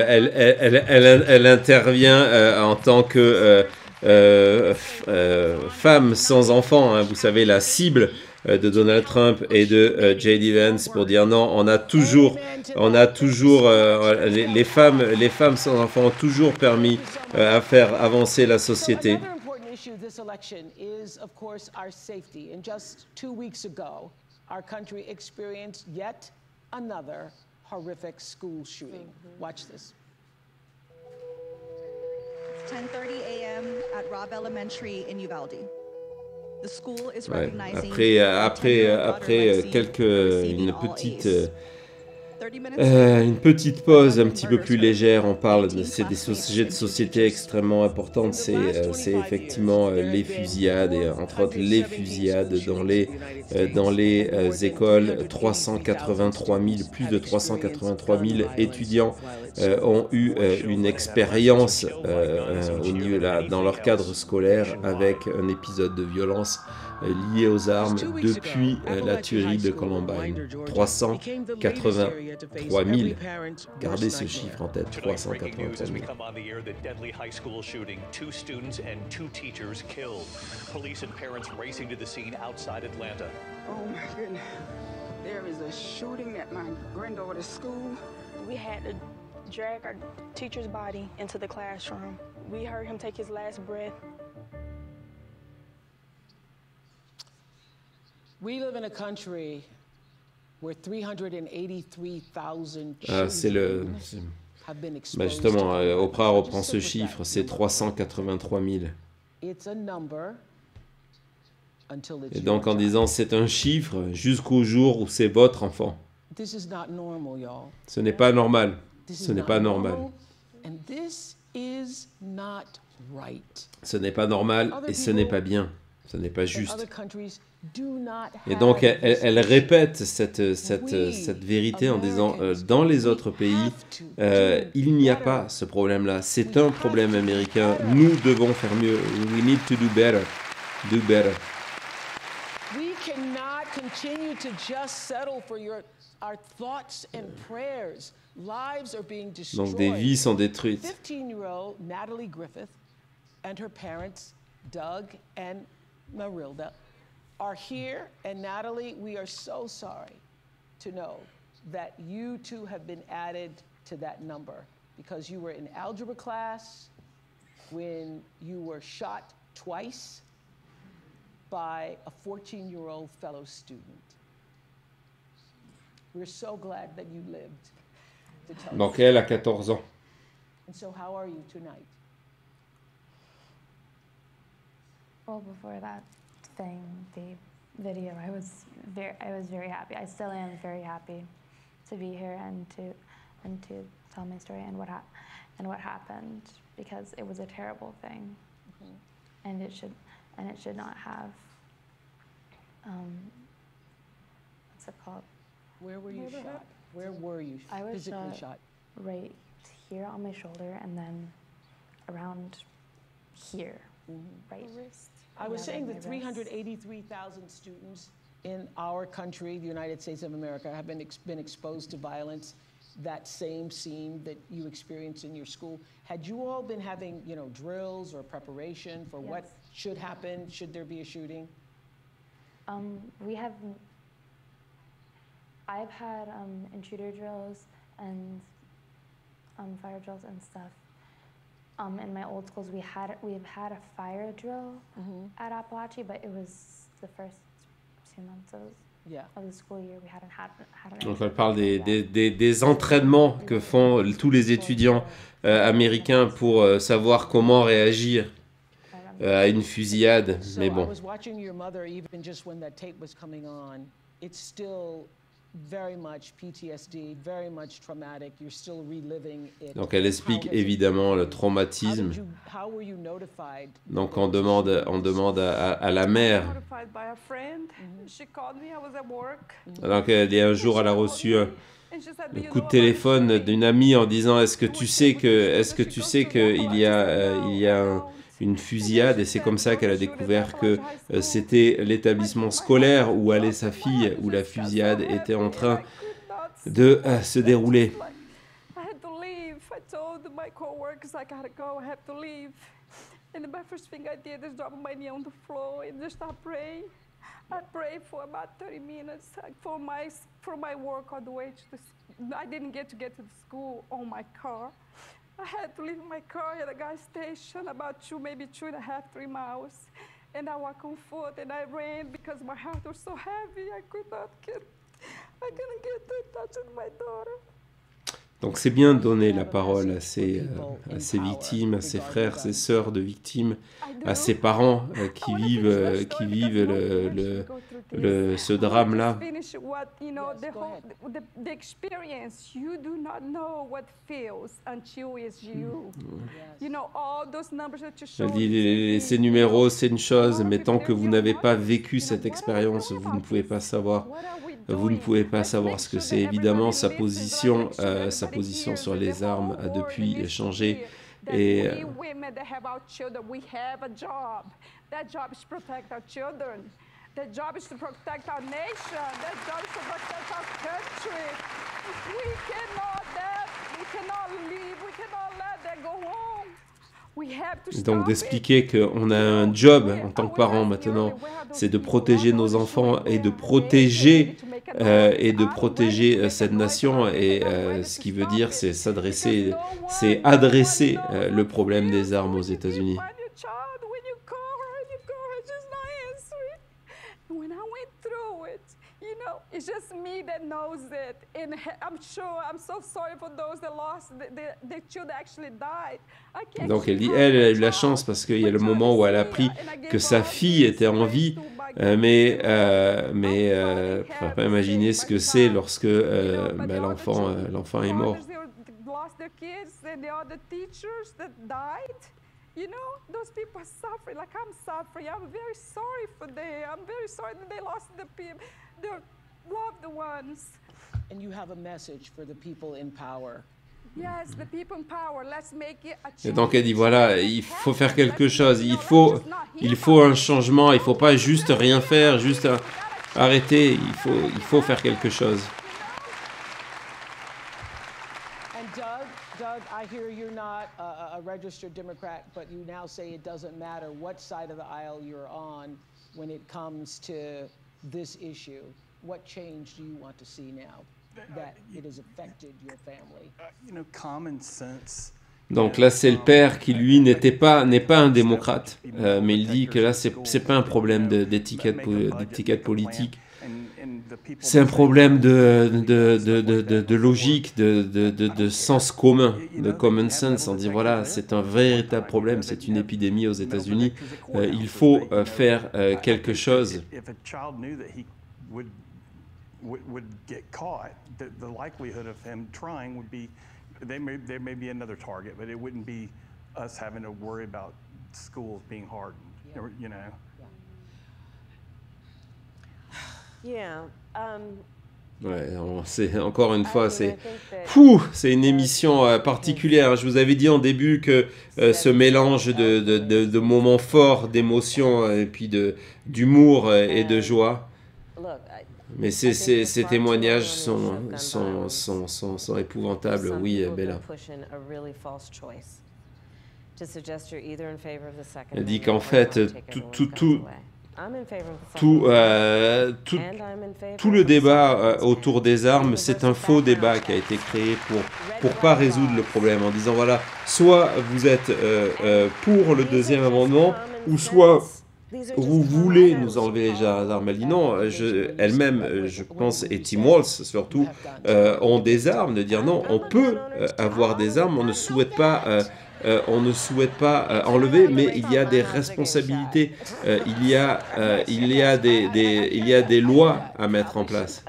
intervient en tant que femme sans enfant, hein, vous savez, la cible de Donald Trump et de J.D. Vance pour dire non, on a toujours les femmes sans enfants ont toujours permis à faire avancer la société. Another important issue this election is, of course, our safety. And just 2 weeks ago, our country experienced yet another horrific school shooting. Watch this. It's 10:30 a.m. at Robb Elementary in Uvalde. The school is Ouais. recognizing Après une petite pause un petit peu plus légère, on parle c'est des sujets de société extrêmement importantes, c'est effectivement les fusillades et entre autres les fusillades dans les écoles. 383 000, plus de 383 000 étudiants ont eu une expérience au niveau dans leur cadre scolaire avec un épisode de violence lié aux armes depuis la tuerie de Columbine. 383 000. Gardez ce chiffre en tête, 383 000. Oh my goodness. There is a shooting at my granddaughter's school. We had to drag our teacher's body into the classroom. We heard him take his last breath. We live in a country where 383,000 C'est le... have been exposed. Justement, Oprah reprend ce chiffre, c'est 383 000. It's a number until it's Et donc en disant c'est un chiffre jusqu'au jour où c'est votre enfant. This is not normal, y'all. Ce n'est pas normal. This Ce is n'est not pas normal. normal, and this is not right. Ce n'est pas normal et ce n'est pas bien. Ce n'est pas And juste. other countries do not Et have donc this elle répète cette vérité en disant dans les autres pays, il n'y a pas ce problème-là. C'est un problème américain. Nous devons faire mieux. We need to do better. Do better. We cannot continue to just settle for our thoughts and prayers. Lives are being destroyed. Donc des vies sont détruites. 15-year-old Natalie Griffith and her parents, Doug and Marilda, are here. And Natalie, we are so sorry to know that you too have been added to that number because you were in algebra class when you were shot twice by a 14-year-old fellow student. We're so glad that you lived to tell Donc us. elle a 14 ans. And so how are you tonight? Well, before that thing, the video, I was very happy. I still am very happy to be here and to tell my story and what happened, because it was a terrible thing, and it should not have. What's it called? Where were you shot? Where were you I was physically shot? right here on my shoulder, and then around here, right. I was Yeah, saying right, that my wrist. 383,000 students in our country, the United States of America, have been exposed to violence. That same scene that you experienced in your school. Had you all been having, drills or preparation for what Yes. should happen? Should there be a shooting? I've had intruder drills and fire drills and stuff. In my old schools, we've had a fire drill at Appalachia, but it was the first 2 months of the school year. We hadn't had an Donc elle parle des entraînements que font tous les étudiants américains pour savoir comment réagir à une fusillade. So Mais I bon. was watching your mother even just when that tape was coming on. It's still very much PTSD, very much traumatic. You're still reliving it. Donc elle explique How has it- évidemment le How traumatisme. were you notified? Donc on demande à la mère. Notified by a friend. She called me. I was at work. Donc il y a un jour, elle a reçu un coup de téléphone d'une amie en disant est-ce que tu sais que il y a une fusillade, et c'est comme ça qu'elle a découvert que c'était l'établissement scolaire où allait sa fille, où la fusillade était en train de se dérouler. I had to leave. I told my coworkers I gotta go. I have to leave. And the first thing I did is drop my knee on the floor and just start praying. I prayed for about 30 minutes for my work all the way to the. I didn't get to the school on my car. I had to leave my car at a gas station about 2.5, 3 miles. And I walked on foot and I ran because my heart was so heavy. I couldn't get to touch my daughter. Donc c'est bien de donner la parole à ces victimes, à ses frères, ses sœurs de victimes, à ses parents qui vivent ce drame-là. Elle dit, ces numéros, c'est une chose, mais tant que vous n'avez pas vécu cette expérience, vous ne pouvez pas savoir. Vous ne pouvez pas savoir ce que c'est. Évidemment, sa position sur les armes a depuis changé. Et That job is to protect our nation. That job is to protect our country. We cannot leave. We cannot let that go on. donc d'expliquer qu'on a un job en tant que parent maintenant, c'est de protéger nos enfants et de protéger cette nation, et ce qui veut dire c'est adresser le problème des armes aux États-Unis. It's just me that knows it, and I'm so sorry for those that lost their children actually died. Donc elle dit, elle a eu la chance parce qu'il y a le moment où elle a appris que sa fille était en vie, mais ne peut pas imaginer ce que c'est lorsque l'enfant est mort. You know, those people are suffering like I'm suffering. I'm very sorry for them. I'm very sorry that they lost their loved ones. And you have a message for the people in power. Yes, the people in power. Let's make it a change. Et donc elle dit, voilà, il faut faire quelque chose. Il faut un changement. Il ne faut pas juste rien faire, juste arrêter. Il faut faire quelque chose. Doug, I hear you're not a registered Democrat, but you now say it doesn't matter what side of the aisle you're on when it comes to this issue. What change do you want to see now that it has affected your family? You know, common sense. Donc là, c'est le père qui, lui, n'est pas un démocrate, mais il dit que là, c'est pas un problème d'étiquette politique. C'est un problème de logique, de sens commun, de common sense. On dit, voilà, c'est un véritable problème, c'est une épidémie aux États-Unis. Il faut faire quelque chose. Would get caught, the likelihood of him trying would be, there may be another target, but it wouldn't be us having to worry about schools being hardened, you know. Yeah. Ouais, encore une fois, c'est une émission particulière. Je vous avais dit en début que ce mélange de moments forts, d'émotions, et puis d'humour et de joie. Mais ces témoignages sont épouvantables, oui, Bella. Elle dit qu'en fait, tout le débat autour des armes, c'est un faux débat qui a été créé pour pas résoudre le problème, en disant, voilà, soit vous êtes pour le deuxième amendement, ou soit vous voulez nous enlever les armes. Elle dit non, elle-même, je pense, et Tim Walz surtout, ont des armes, de dire non, on peut avoir des armes, on ne souhaite pas enlever, mais il y a des responsabilités, il y a des lois à mettre en place.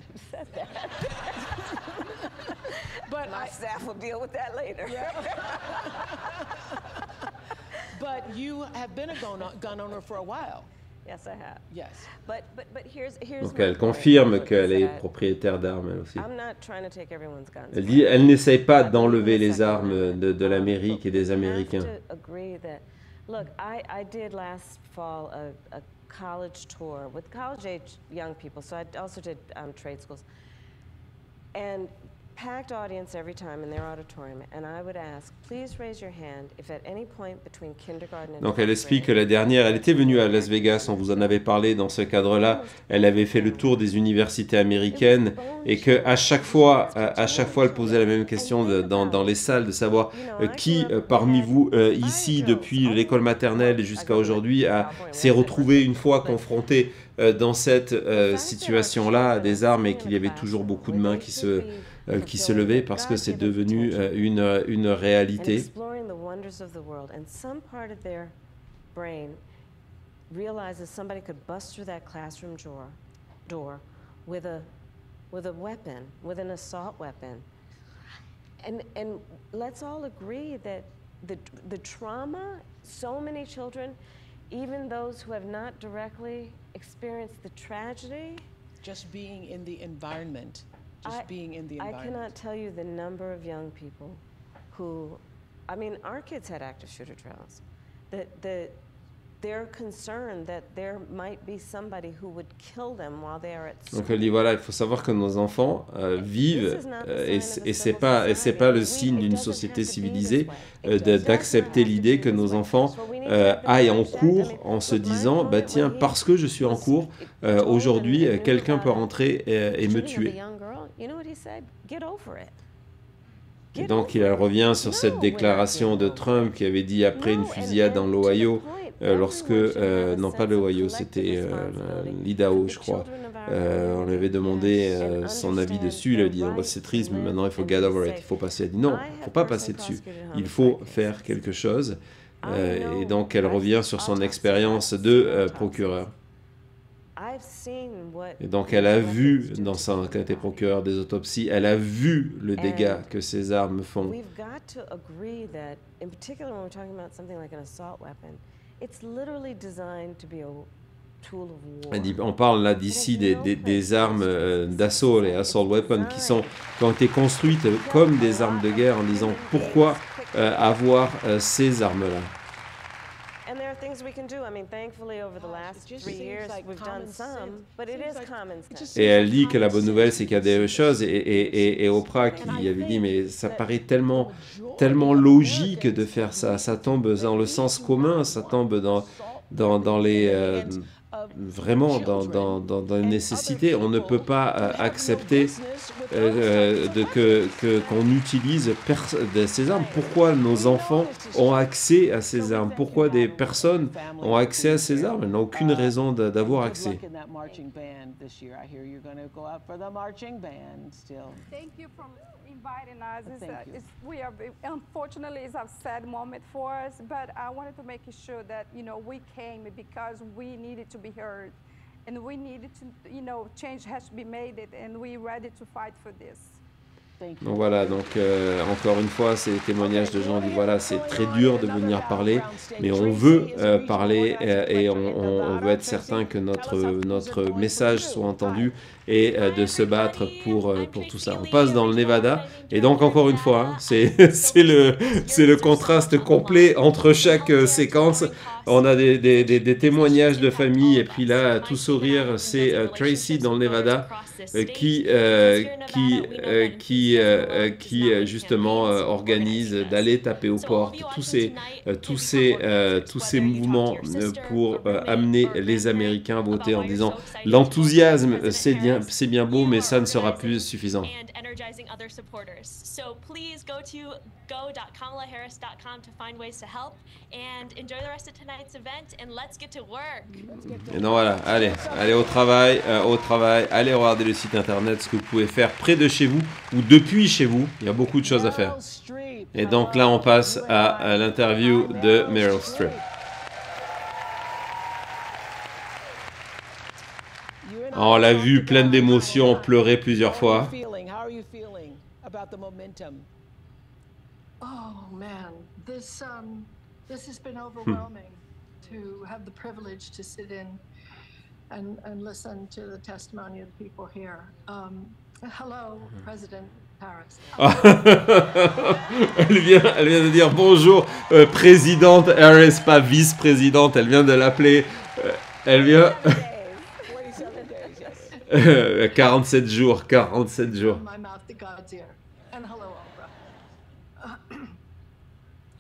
But you have been a gun owner for a while. Yes, I have. Yes. But here's Donc elle confirme qu'elle est propriétaire d'armes, elle aussi. Elle dit, elle n'essaye pas d'enlever les armes de l'Amérique et des Américains. Look, I did last fall a college tour with college-age young people, so I also did trade schools. And packed audience every time in their auditorium, and I would ask, please raise your hand if at any point between kindergarten and Donc elle explique que la dernière, elle était venue à Las Vegas, on vous en avait parlé dans ce cadre-là, elle avait fait le tour des universités américaines et que à chaque fois elle posait la même question dans les salles de savoir qui parmi vous ici depuis l'école maternelle jusqu'à aujourd'hui s'est retrouvé une fois confronté dans cette situation-là à des armes et qu'il y avait toujours beaucoup de mains qui se levaient parce que c'est devenu une réalité. Realizes somebody could bust through that classroom door with a weapon, with an assault weapon. And let's all agree that the trauma, so many children, even those who have not directly experienced the tragedy, just being in the environment, being in the environment. I cannot tell you the number of young people who, I mean, our kids had active shooter drills. They're concerned that there might be somebody who would kill them while they are at school. Donc elle dit voilà, il faut savoir que nos enfants vivent et c'est pas le signe d'une société civilisée d'accepter l'idée que nos enfants aillent en cours en se disant bah tiens parce que je suis en cours aujourd'hui quelqu'un peut rentrer et me tuer. Et donc il revient sur cette déclaration de Trump qui avait dit après une fusillade dans l'Ohio lorsque, non pas l'Ohio, c'était l'Idaho je crois, on lui avait demandé son avis dessus, il a dit c'est triste mais maintenant il faut get over it, il faut passer, elle a dit non, il ne faut pas passer dessus, il faut faire quelque chose et donc elle revient sur son expérience de procureur. Et donc elle a vu, quand elle était procureur des autopsies, elle a vu le dégât que ces armes font. Elle dit, on parle là d'ici des armes d'assaut, les assault weapons, qui ont été construites comme des armes de guerre en disant pourquoi avoir ces armes-là. And there are things we can do. I mean, thankfully, over the last 3 years, we've done some, but it is common sense. Et elle dit que la bonne nouvelle, c'est qu'il y a des choses, et Oprah qui avait dit, mais ça paraît tellement logique de faire ça. Ça tombe dans le sens commun, ça tombe dans les... vraiment dans la nécessité. On ne peut pas accepter qu'on utilise ces armes. Pourquoi nos enfants ont accès à ces armes? Pourquoi des personnes ont accès à ces armes? Elles n'ont aucune raison d'avoir accès. Inviting us. Unfortunately, it's a sad moment for us, but I wanted to make sure that, we came because we needed to be heard and we needed to, change has to be made and we're ready to fight for this. Donc voilà, encore une fois, ces témoignages de gens disent voilà, c'est très dur de venir parler, mais on veut parler et on veut être certain que notre message soit entendu et de se battre pour tout ça. On passe dans le Nevada et donc encore une fois, c'est le contraste complet entre chaque séquence. On a des témoignages de famille et puis là, tout sourire, c'est Tracy dans le Nevada qui justement organise d'aller taper aux portes, tous ces mouvements pour amener les Américains à voter en disant l'enthousiasme c'est bien beau mais ça ne sera plus suffisant. So please go to go.kamalaharris.com to find ways to help and enjoy the rest of tonight's event and let's get to work. Et donc voilà, allez au travail, allez regarder le site internet, ce que vous pouvez faire près de chez vous ou depuis chez vous, il y a beaucoup de choses à faire. Et donc là on passe à l'interview de Meryl Streep. On l'a vu pleine d'émotions, pleurer plusieurs fois. About the momentum? Oh man, this has been overwhelming to have the privilege to sit in and listen to the testimony of the people here. Hello, President Elle vient de dire bonjour, présidente Harris, pas vice-présidente. Elle vient de l'appeler. Elle vient. 47 jours, 47 jours. My mouth to God's ear. And hello, Oprah.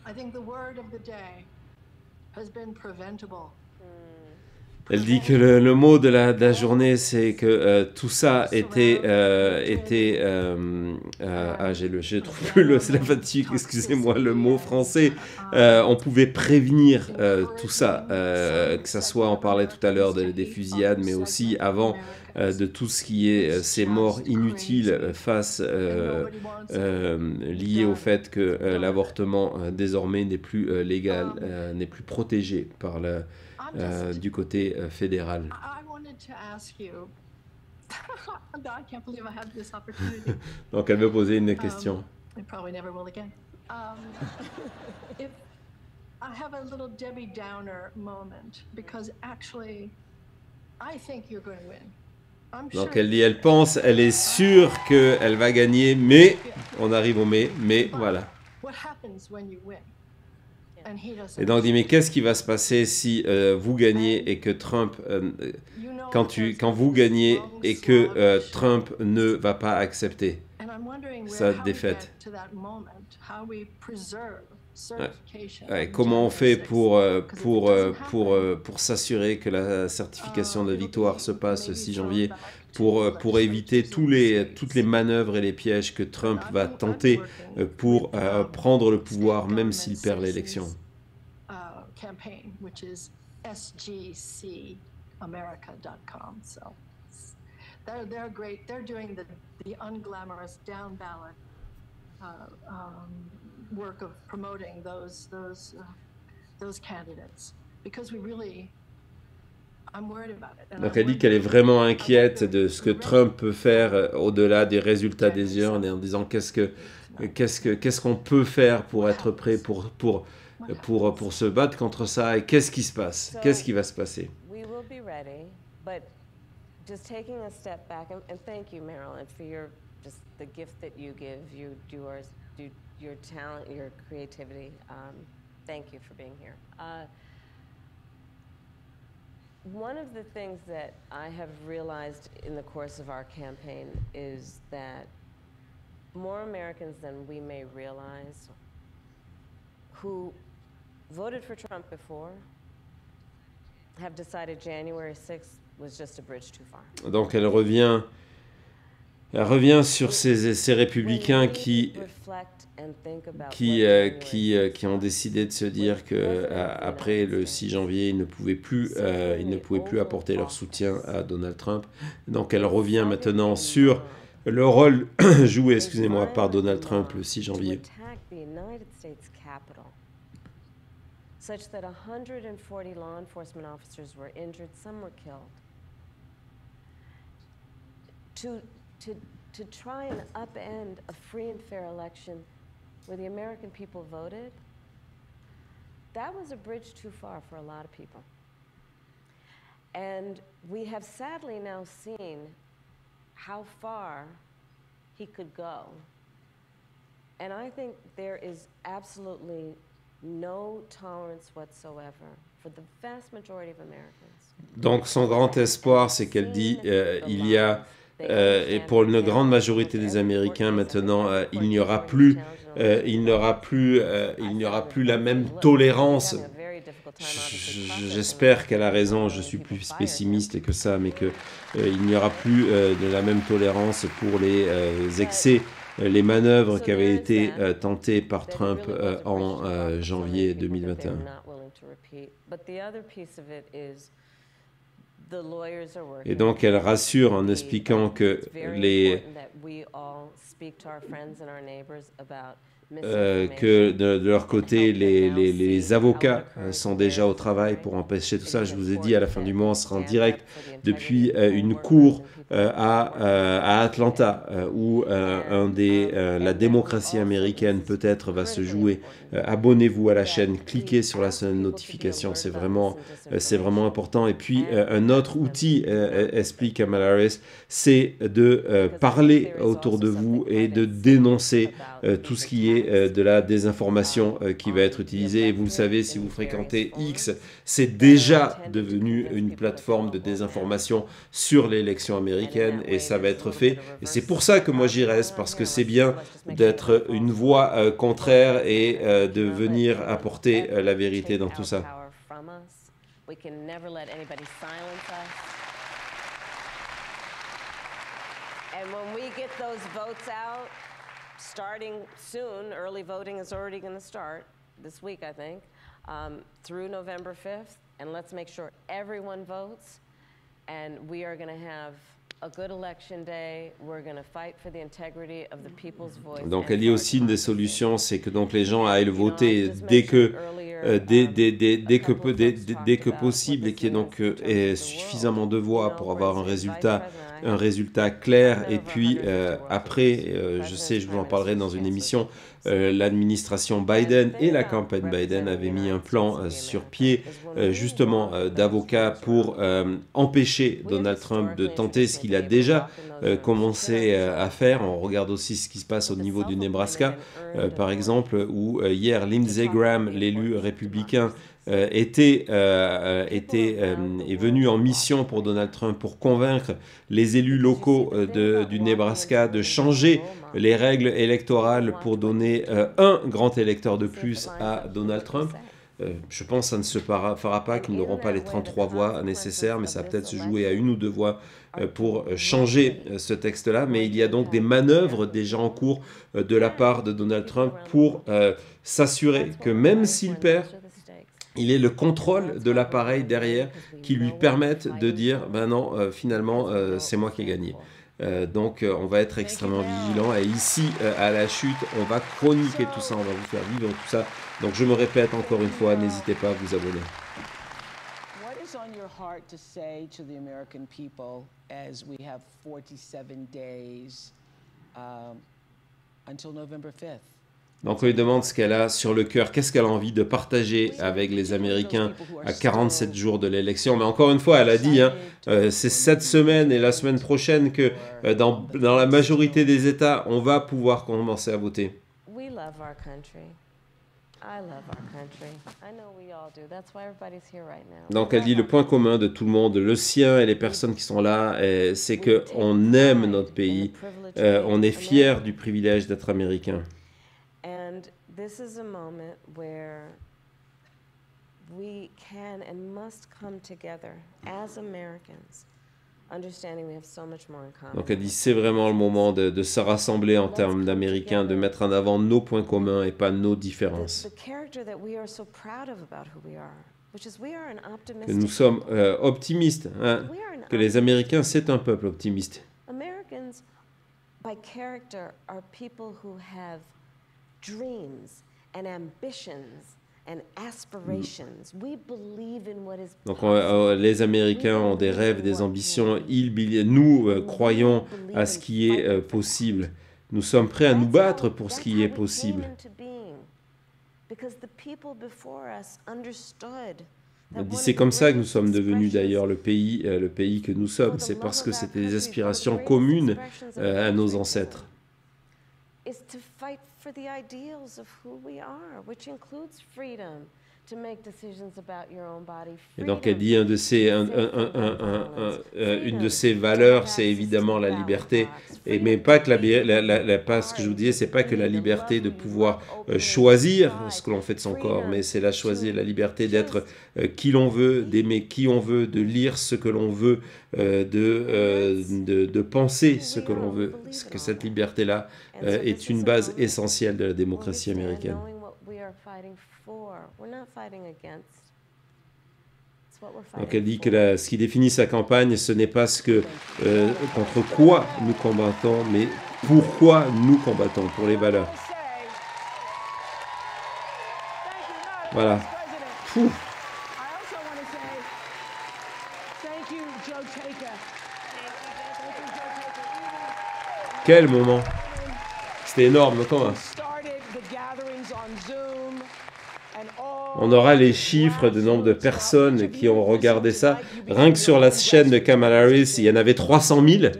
I think the word of the day has been preventable. Elle dit que le mot de la journée, c'est que tout ça était j'ai trouvé c'est la fatigue, excusez-moi le mot français. On pouvait prévenir tout ça, que ça soit, on parlait tout à l'heure des fusillades, mais aussi avant de tout ce qui est ces morts inutiles liées au fait que l'avortement désormais n'est plus légal, n'est plus protégé par du côté fédéral. I wanted to ask you. I can't believe I had this opportunity. Donc elle me posait une question. I probably never will again. If I have a little Debbie Downer moment, because actually, I think you're going to win. I'm Donc sure. elle dit, elle est sûre qu'elle va gagner, mais on arrive au mais voilà. What happens when you win? And he doesn't. Et donc, il dit, mais qu'est-ce qui va se passer si vous gagnez et que Trump, quand vous gagnez et que Trump ne va pas accepter sa défaite? Ouais, comment on fait pour s'assurer que la certification de victoire se passe le 6 janvier pour éviter toutes les manœuvres et les pièges que Trump va tenter pour prendre le pouvoir même s'il perd l'élection. Campaign, which is sgcamerica.com. So they're great. They're doing the unglamorous down ballot work of promoting those candidates because we really. I'm worried about it. Donc elle dit qu'elle est vraiment inquiète de ce que Trump peut faire au-delà des résultats des urnes et en disant qu'est-ce qu'on peut faire pour être prêt pour se battre contre ça et qu'est-ce qui se passe? Qu'est-ce qui va se passer? We will be ready, but just taking a step back, and thank you, Marilyn, for just the gift that you give, your talent, your creativity. Thank you for being here. One of the things that I have realized in the course of our campaign is that more Americans than we may realize who voted for Trump before have decided January 6th was just a bridge too far. Donc elle revient sur ces républicains qui ont décidé de se dire que après le 6 janvier, ils ne pouvaient plus apporter leur soutien à Donald Trump. Donc elle revient maintenant sur le rôle joué, excusez-moi, par Donald Trump le 6 janvier. Such that 140 law enforcement officers were injured, some were killed. To try and upend a free and fair election where the American people voted, that was a bridge too far for a lot of people. And we have sadly now seen how far he could go. And I think there is absolutely no tolerance whatsoever for the vast majority of Americans. Donc son grand espoir, c'est qu'elle dit il y a et pour une grande majorité des Américains maintenant, il n'y aura plus la même tolérance. J'espère qu'elle a raison, je suis plus pessimiste que ça, mais que il n'y aura plus de la même tolérance pour les excès, les manœuvres qui avaient été tentées par Trump en janvier 2021. Et donc elle rassure en expliquant que que de leur côté, les avocats sont déjà au travail pour empêcher tout ça. Je vous ai dit, à la fin du mois, on sera en direct depuis une cour à Atlanta, où la démocratie américaine peut-être va se jouer. Abonnez-vous à la chaîne, cliquez sur la sonnette de notification, c'est vraiment important. Et puis, un autre outil, explique Kamala Harris, c'est de parler autour de vous et de dénoncer tout ce qui est de la désinformation qui va être utilisée. Et vous le savez, si vous fréquentez X, c'est déjà devenu une plateforme de désinformation sur l'élection américaine et ça va être fait. Et c'est pour ça que moi j'y reste, parce que c'est bien d'être une voix contraire et de venir apporter la vérité dans tout ça. And when we get those votes out, starting soon, early voting is already going to start this week, I think, through November 5th. And let's make sure everyone votes. And we are going to have a good election day. We're going to fight for the integrity of the people's voice. Donc elle dit aussi une des solutions, c'est que donc les gens aillent voter dès que possible et qu'il y ait donc suffisamment de voix pour avoir un résultat clair. Et puis après, je sais, je vous en parlerai dans une émission, l'administration Biden et la campagne Biden avaient mis un plan sur pied justement d'avocats pour empêcher Donald Trump de tenter ce qu'il a déjà commencé à faire. On regarde aussi ce qui se passe au niveau du Nebraska, par exemple, où hier Lindsey Graham, l'élu républicain, est venu en mission pour Donald Trump pour convaincre les élus locaux du Nebraska de changer les règles électorales pour donner un grand électeur de plus à Donald Trump. Je pense que ça ne se fera pas, qu'ils n'auront pas les 33 voix nécessaires, mais ça va peut-être se jouer à 1 ou 2 voix pour changer ce texte-là. Mais il y a donc des manœuvres déjà en cours de la part de Donald Trump pour s'assurer que même s'il perd, il ait le contrôle de l'appareil derrière qui lui permette de dire « ben non, finalement, c'est moi qui ai gagné ». Donc on va être extrêmement vigilant et ici à la chute on va chroniquer tout ça, on va vous faire vivre tout ça. Donc je me répète encore une fois, n'hésitez pas à vous abonner. What is on your heart to say to the American people as we have 47 days until November 5th? Donc on lui demande ce qu'elle a sur le cœur, qu'est-ce qu'elle a envie de partager avec les Américains à 47 jours de l'élection. Mais encore une fois, elle a dit, c'est cette semaine et la semaine prochaine que dans la majorité des États, on va pouvoir commencer à voter. We love our country. I love our country. I know we all do. That's why everybody's here right now. Donc elle dit le point commun de tout le monde, le sien et les personnes qui sont là, c'est qu'on aime notre pays, on est fiers du privilège d'être américain. And this is a moment where we can and must come together as Americans, understanding we have so much more in common. Donc elle dit c'est vraiment le moment de se rassembler en termes d'Américains, de mettre en avant nos points communs et pas nos différences. Que nous sommes optimistes, que les Américains c'est un peuple optimiste. Americans, by character, are people who have dreams and ambitions and aspirations. We believe in what is possible. Donc les Américains ont des rêves, des ambitions. Nous croyons à ce qui est possible. Nous sommes prêts à nous battre pour ce qui est possible. C'est comme ça que nous sommes devenus d'ailleurs le pays que nous sommes. C'est parce que c'était des aspirations communes à nos ancêtres. Is to fight for the ideals of who we are, which includes freedom to make decisions about your own body. Et donc elle dit une de ses valeurs, c'est évidemment la liberté. Mais pas que pas ce que je vous disais, c'est pas que la liberté de pouvoir choisir ce que l'on fait de son corps, mais c'est la liberté d'être qui l'on veut, d'aimer qui on veut, de lire ce que l'on veut, de penser ce que l'on veut. Que cette liberté-là est une base essentielle de la démocratie américaine. Donc elle dit que ce qui définit sa campagne, ce n'est pas contre quoi nous combattons, mais pourquoi nous combattons, pour les valeurs. Voilà. Fou. Quel moment. C'était énorme, comment? On aura les chiffres de nombre de personnes qui ont regardé ça. Rien que sur la chaîne de Kamala Harris, il y en avait 300 000.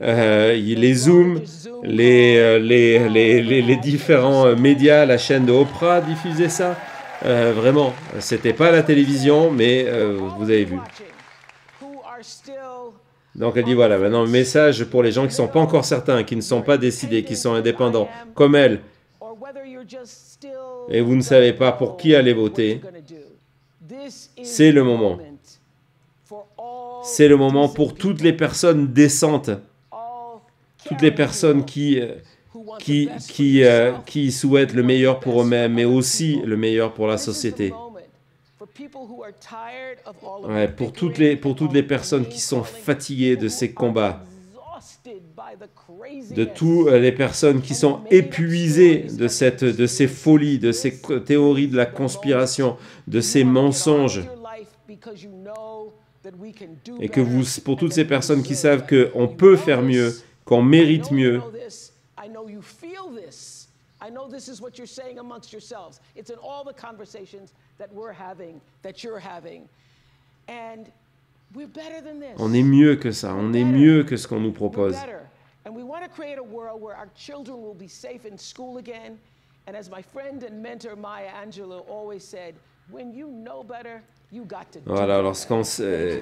Les Zooms, les différents médias, la chaîne de Oprah diffusait ça. Vraiment, c'était pas la télévision, mais vous avez vu. Donc elle dit voilà, maintenant message pour les gens qui ne sont pas encore certains, qui ne sont pas décidés, qui sont indépendants, comme elle. Et vous ne savez pas pour qui aller voter. C'est le moment. C'est le moment pour toutes les personnes décentes, toutes les personnes qui souhaitent le meilleur pour eux-mêmes, mais aussi le meilleur pour la société. Ouais, pour toutes les personnes qui sont fatiguées de ces combats, de toutes les personnes qui sont épuisées de ces folies, de ces théories de la conspiration, de ces mensonges. Et que pour toutes ces personnes qui savent qu'on peut faire mieux, qu'on mérite mieux. I know this is what you're saying amongst yourselves. It's in all the conversations that we're having, that you're having. And we're better than this. On est mieux que ça, on est mieux que ce qu'on nous propose. And we want to create a world where our children will be safe in school again. And as my friend and mentor Maya Angelou always said, when you know better, you got to do voilà,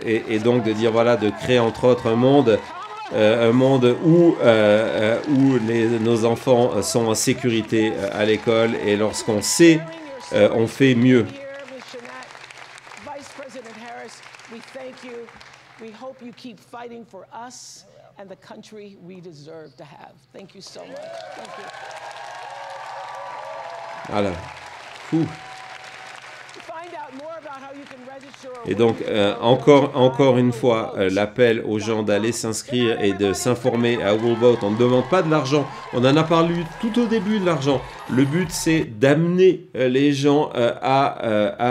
et donc de dire, voilà, de créer entre autres un monde où nos enfants sont en sécurité à l'école, et lorsqu'on sait, on fait mieux. Vice President Harris, we thank you. We hope you keep fighting for us and the country we deserve to have. Thank you so much. Thank you. Voilà. Fou. Et donc, encore une fois, l'appel aux gens d'aller s'inscrire et de s'informer à Will Vote. On ne demande pas de l'argent. On en a parlé tout au début de l'argent. Le but, c'est d'amener les gens à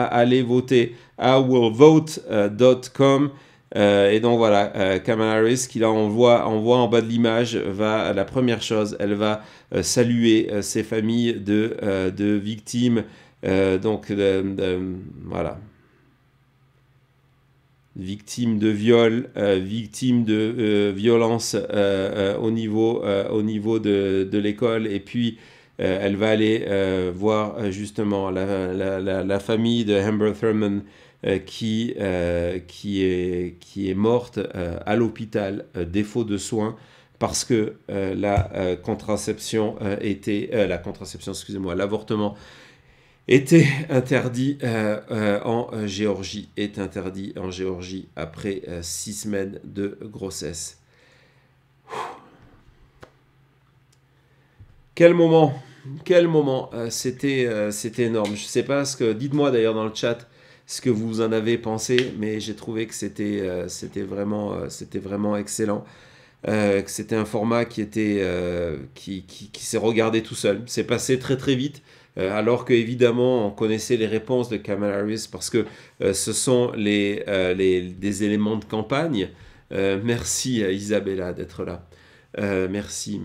aller voter à willvote.com. Et donc voilà, Kamala Harris, qui là on voit en bas de l'image, la première chose, elle va saluer ces familles de victimes. Voilà. Victimes de viol, victimes de violence au niveau de l'école, et puis elle va aller voir justement la famille de Amber Thurman qui est morte à l'hôpital, défaut de soins, parce que l'avortement était interdit en Géorgie, après 6 semaines de grossesse. Quel moment, c'était énorme. Je ne sais pas dites-moi d'ailleurs dans le chat ce que vous en avez pensé, mais j'ai trouvé que c'était vraiment excellent. Que c'était un format qui s'est regardé tout seul. C'est passé très très vite. Alors qu'évidemment, on connaissait les réponses de Kamala Harris parce que ce sont des éléments de campagne. Merci à Isabella d'être là. Merci.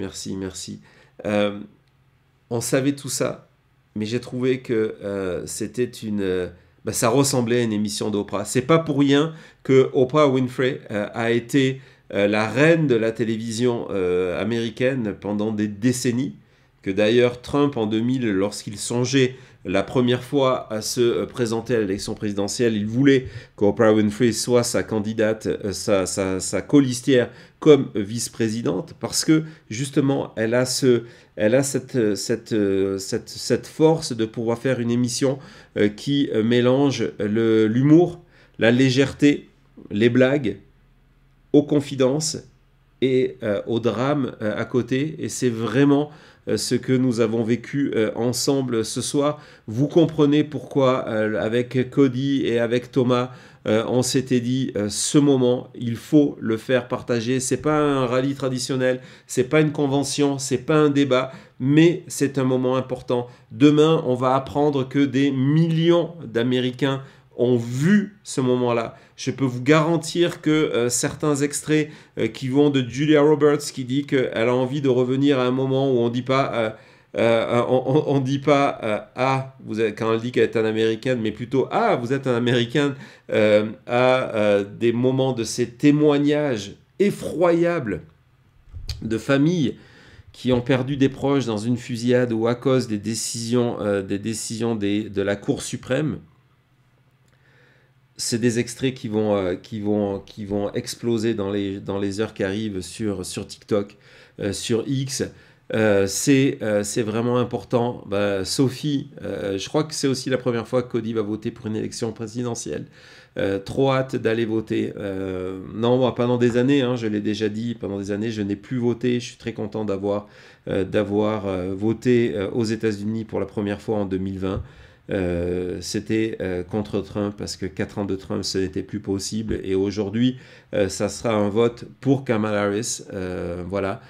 On savait tout ça, mais j'ai trouvé que c'était ça ressemblait à une émission d'Oprah. C'est pas pour rien que Oprah Winfrey a été la reine de la télévision américaine pendant des décennies. Que d'ailleurs Trump en 2000, lorsqu'il songeait la première fois à se présenter à l'élection présidentielle, il voulait qu'Oprah Winfrey soit sa candidate, sa colistière comme vice-présidente, parce que justement elle a cette force de pouvoir faire une émission qui mélange l'humour, la légèreté, les blagues, aux confidences et au drame à côté, et c'est vraiment ce que nous avons vécu ensemble ce soir. Vous comprenez pourquoi avec Cody et avec Thomas on s'était dit, ce moment, il faut le faire partager. C'est pas un rallye traditionnel, c'est pas une convention, c'est pas un débat, mais c'est un moment important. Demain, on va apprendre que des millions d'Américains ont vu ce moment-là. Je peux vous garantir que certains extraits qui vont de Julia Roberts, qui dit qu'elle a envie de revenir à un moment où on dit pas... on dit pas quand elle dit qu'elle est un Américaine, mais plutôt vous êtes un Américain, à des moments de ces témoignages effroyables de familles qui ont perdu des proches dans une fusillade ou à cause des décisions de la Cour suprême. C'est des extraits qui vont exploser dans les heures qui arrivent sur TikTok, sur X. C'est vraiment important. Sophie, je crois que c'est aussi la première fois que Cody va voter pour une élection présidentielle. Trop hâte d'aller voter. Non, moi, pendant des années, je l'ai déjà dit, pendant des années, je n'ai plus voté. Je suis très content d'avoir voté aux États-Unis pour la première fois en 2020. C'était contre Trump parce que 4 ans de Trump, ce n'était plus possible. Et aujourd'hui, ça sera un vote pour Kamala Harris. Voilà.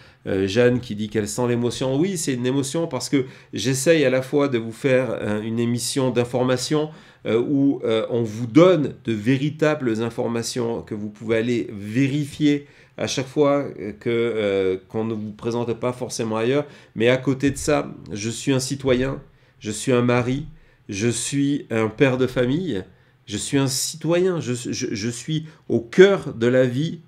Jeanne qui dit qu'elle sent l'émotion. Oui, c'est une émotion parce que j'essaye à la fois de vous faire une émission d'information où on vous donne de véritables informations que vous pouvez aller vérifier à chaque fois qu'on ne vous présente pas forcément ailleurs. Mais à côté de ça, je suis un citoyen, je suis un mari, je suis un père de famille, je suis un citoyen, je suis au cœur de la vie.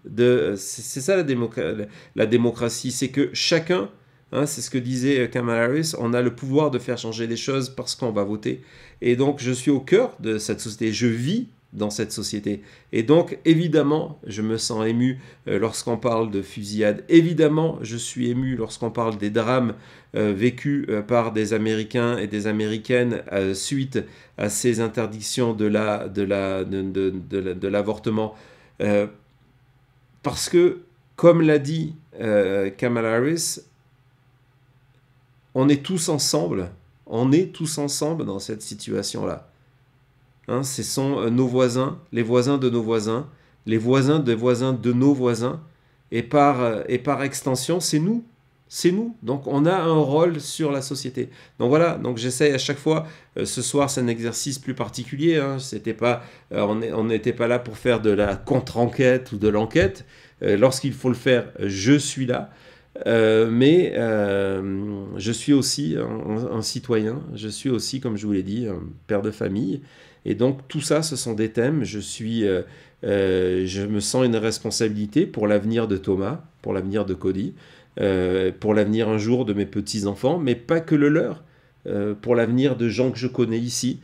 C'est ça la démocratie, c'est que chacun, c'est ce que disait Kamala Harris, on a le pouvoir de faire changer les choses parce qu'on va voter. Et donc je suis au cœur de cette société, je vis dans cette société. Et donc évidemment, je me sens ému lorsqu'on parle de fusillade. Évidemment, je suis ému lorsqu'on parle des drames vécus par des Américains et des Américaines suite à ces interdictions de l'avortement. Parce que, comme l'a dit Kamala Harris, on est tous ensemble dans cette situation-là. Ce sont nos voisins, les voisins de nos voisins, les voisins des voisins de nos voisins, et par extension, c'est nous. C'est nous. Donc, on a un rôle sur la société. Donc, voilà. Donc, j'essaye à chaque fois. Ce soir, c'est un exercice plus particulier. On n'était pas là pour faire de la contre-enquête ou de l'enquête. Lorsqu'il faut le faire, je suis là. Mais je suis aussi un citoyen. Je suis aussi, comme je vous l'ai dit, un père de famille. Et donc, tout ça, ce sont des thèmes. Je me sens une responsabilité pour l'avenir de Thomas, pour l'avenir de Cody, pour l'avenir un jour de mes petits-enfants, mais pas que le leur, pour l'avenir de gens que je connais ici,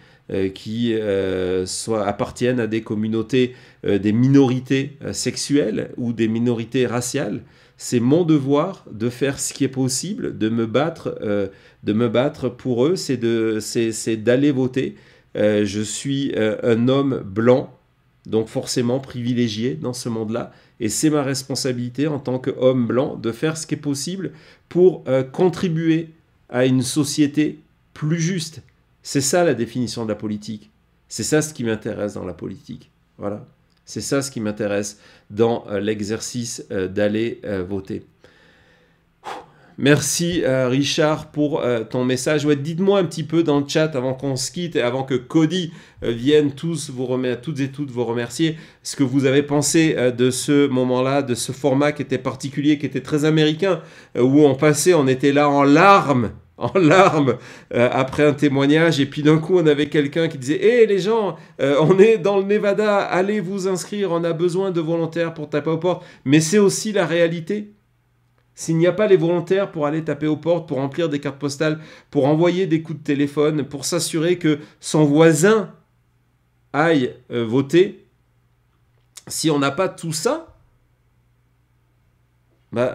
qui appartiennent à des communautés, des minorités sexuelles ou des minorités raciales. C'est mon devoir de faire ce qui est possible, de me battre pour eux, c'est d'aller voter. Je suis un homme blanc, donc forcément privilégié dans ce monde-là, et c'est ma responsabilité en tant qu'homme blanc de faire ce qui est possible pour contribuer à une société plus juste. C'est ça la définition de la politique. C'est ça ce qui m'intéresse dans la politique. Voilà. C'est ça ce qui m'intéresse dans l'exercice d'aller voter. Merci Richard pour ton message. Ouais, dites-moi un petit peu dans le chat avant qu'on se quitte et avant que Cody vienne toutes et toutes vous remercier, ce que vous avez pensé de ce moment-là, de ce format qui était particulier, qui était très américain, où on était là en larmes après un témoignage, et puis d'un coup on avait quelqu'un qui disait « Hé les gens, on est dans le Nevada, allez vous inscrire, on a besoin de volontaires pour taper aux portes. » Mais c'est aussi la réalité. S'il n'y a pas les volontaires pour aller taper aux portes, pour remplir des cartes postales, pour envoyer des coups de téléphone, pour s'assurer que son voisin aille voter, si on n'a pas tout ça,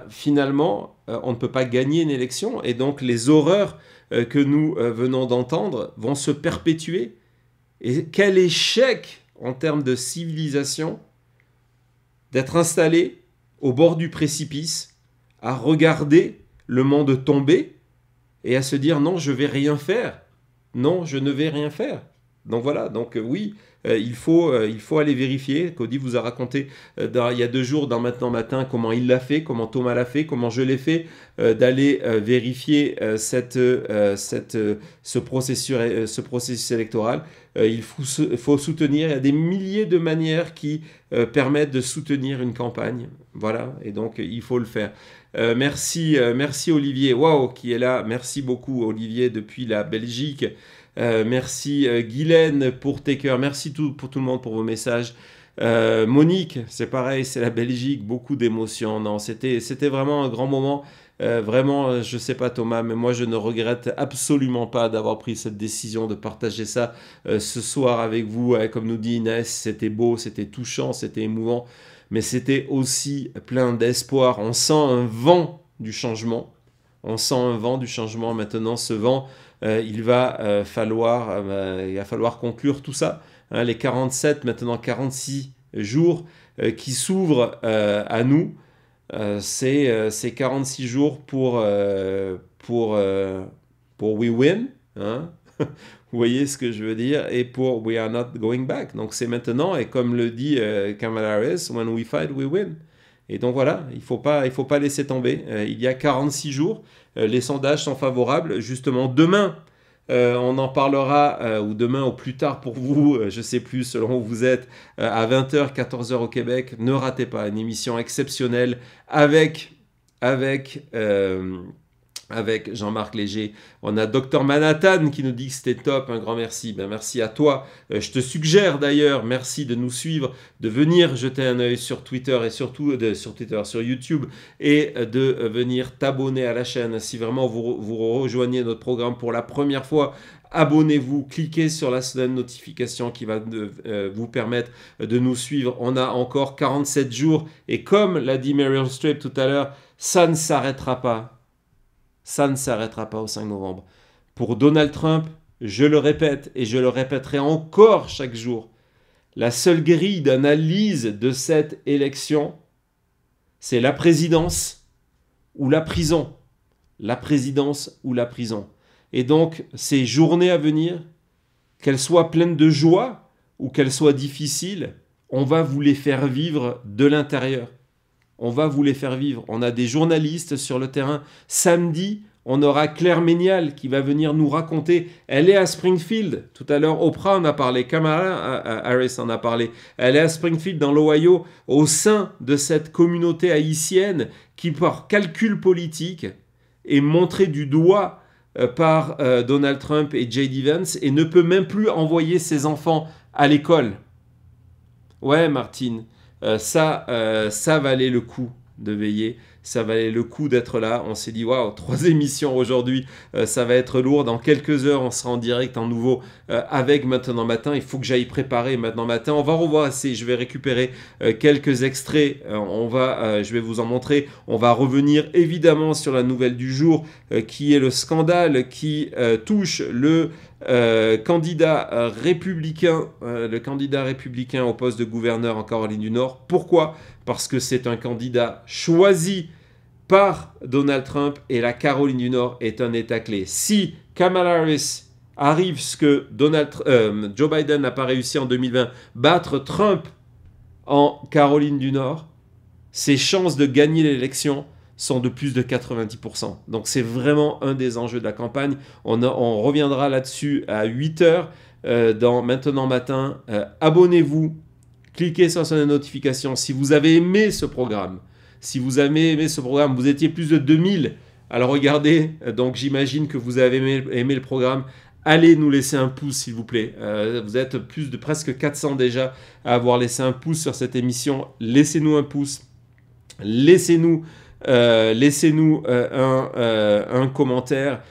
finalement, on ne peut pas gagner une élection. Et donc, les horreurs que nous venons d'entendre vont se perpétuer. Et quel échec en termes de civilisation d'être installé au bord du précipice, à regarder le monde tomber et à se dire non, je vais rien faire. Non, je ne vais rien faire. Donc voilà, donc oui, il faut aller vérifier. Cody vous a raconté il y a 2 jours dans Maintenant Matin comment il l'a fait, comment Thomas l'a fait, comment je l'ai fait, d'aller vérifier ce processus électoral. Il faut soutenir, il y a des milliers de manières qui permettent de soutenir une campagne. Voilà, et donc il faut le faire. Merci Olivier, waouh, qui est là. Merci beaucoup Olivier depuis la Belgique. Merci Guylaine pour tes cœurs. Merci pour tout le monde pour vos messages. Monique, c'est pareil, c'est la Belgique, beaucoup d'émotions. Non, c'était vraiment un grand moment. Vraiment, je sais pas Thomas, mais moi je ne regrette absolument pas d'avoir pris cette décision de partager ça ce soir avec vous. Comme nous dit Inès, c'était beau, c'était touchant, c'était émouvant, mais c'était aussi plein d'espoir. On sent un vent du changement. On sent un vent du changement. Maintenant, ce vent, il va falloir conclure tout ça. Hein, les 47, maintenant 46 jours qui s'ouvrent à nous. C'est 46 jours pour We Win, hein. Vous voyez ce que je veux dire, et pour We Are Not Going Back. Donc c'est maintenant, et comme le dit Kamala Harris, When we fight, we win. Et donc voilà, il faut pas laisser tomber. Il y a 46 jours, les sondages sont favorables. Justement, demain, on en parlera, ou demain au plus tard pour vous, je ne sais plus, selon où vous êtes, à 20h, 14h au Québec. Ne ratez pas une émission exceptionnelle avec Jean-Marc Léger. On a Dr Manhattan qui nous dit que c'était top, un grand merci. Ben, merci à toi. Je te suggère d'ailleurs, merci de nous suivre, de venir jeter un œil sur Twitter et surtout sur YouTube, et de venir t'abonner à la chaîne. Si vraiment vous rejoignez notre programme pour la première fois, abonnez-vous, cliquez sur la sonnette notification qui va vous permettre de nous suivre. On a encore 47 jours et comme l'a dit Meryl Streep tout à l'heure, ça ne s'arrêtera pas. Ça ne s'arrêtera pas au 5 novembre. Pour Donald Trump, je le répète et je le répéterai encore chaque jour, la seule grille d'analyse de cette élection, c'est la présidence ou la prison. La présidence ou la prison. Et donc, ces journées à venir, qu'elles soient pleines de joie ou qu'elles soient difficiles, on va vous les faire vivre de l'intérieur. On va vous les faire vivre. On a des journalistes sur le terrain. Samedi, on aura Claire Ménial qui va venir nous raconter. Elle est à Springfield. Tout à l'heure, Oprah en a parlé. Kamala Harris en a parlé. Elle est à Springfield, dans l'Ohio, au sein de cette communauté haïtienne qui, par calcul politique, est montrée du doigt par Donald Trump et J.D. Vance et ne peut même plus envoyer ses enfants à l'école. Ouais, Martine. Ça valait le coup de veiller, ça valait le coup d'être là. On s'est dit, waouh, 3 émissions aujourd'hui, ça va être lourd. Dans quelques heures, on sera en direct en nouveau avec Maintenant Matin. Il faut que j'aille préparer Maintenant Matin. On va revoir, je vais récupérer quelques extraits. Je vais vous en montrer. On va revenir évidemment sur la nouvelle du jour, qui est le scandale qui touche le candidat républicain au poste de gouverneur en Caroline du Nord. Pourquoi ? Parce que c'est un candidat choisi par Donald Trump et la Caroline du Nord est un état clé. Si Kamala Harris arrive ce que Joe Biden n'a pas réussi en 2020, battre Trump en Caroline du Nord, ses chances de gagner l'élection sont de plus de 90%. Donc c'est vraiment un des enjeux de la campagne. On reviendra là-dessus à 8h dans Maintenant Matin. Abonnez-vous, cliquez sur la notification. Si vous avez aimé ce programme, vous étiez plus de 2000 à le regarder, donc j'imagine que vous avez aimé le programme. Allez nous laisser un pouce s'il vous plaît. Vous êtes plus de presque 400 déjà à avoir laissé un pouce sur cette émission. Laissez-nous un pouce. Laissez-nous un commentaire,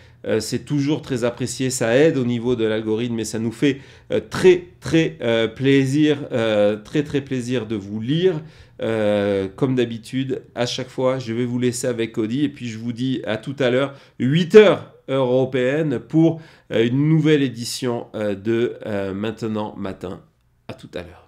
c'est toujours très apprécié, ça aide au niveau de l'algorithme et ça nous fait très plaisir de vous lire. Comme d'habitude, à chaque fois, je vais vous laisser avec Cody et puis je vous dis à tout à l'heure, 8h européenne pour une nouvelle édition de Maintenant Matin. À tout à l'heure.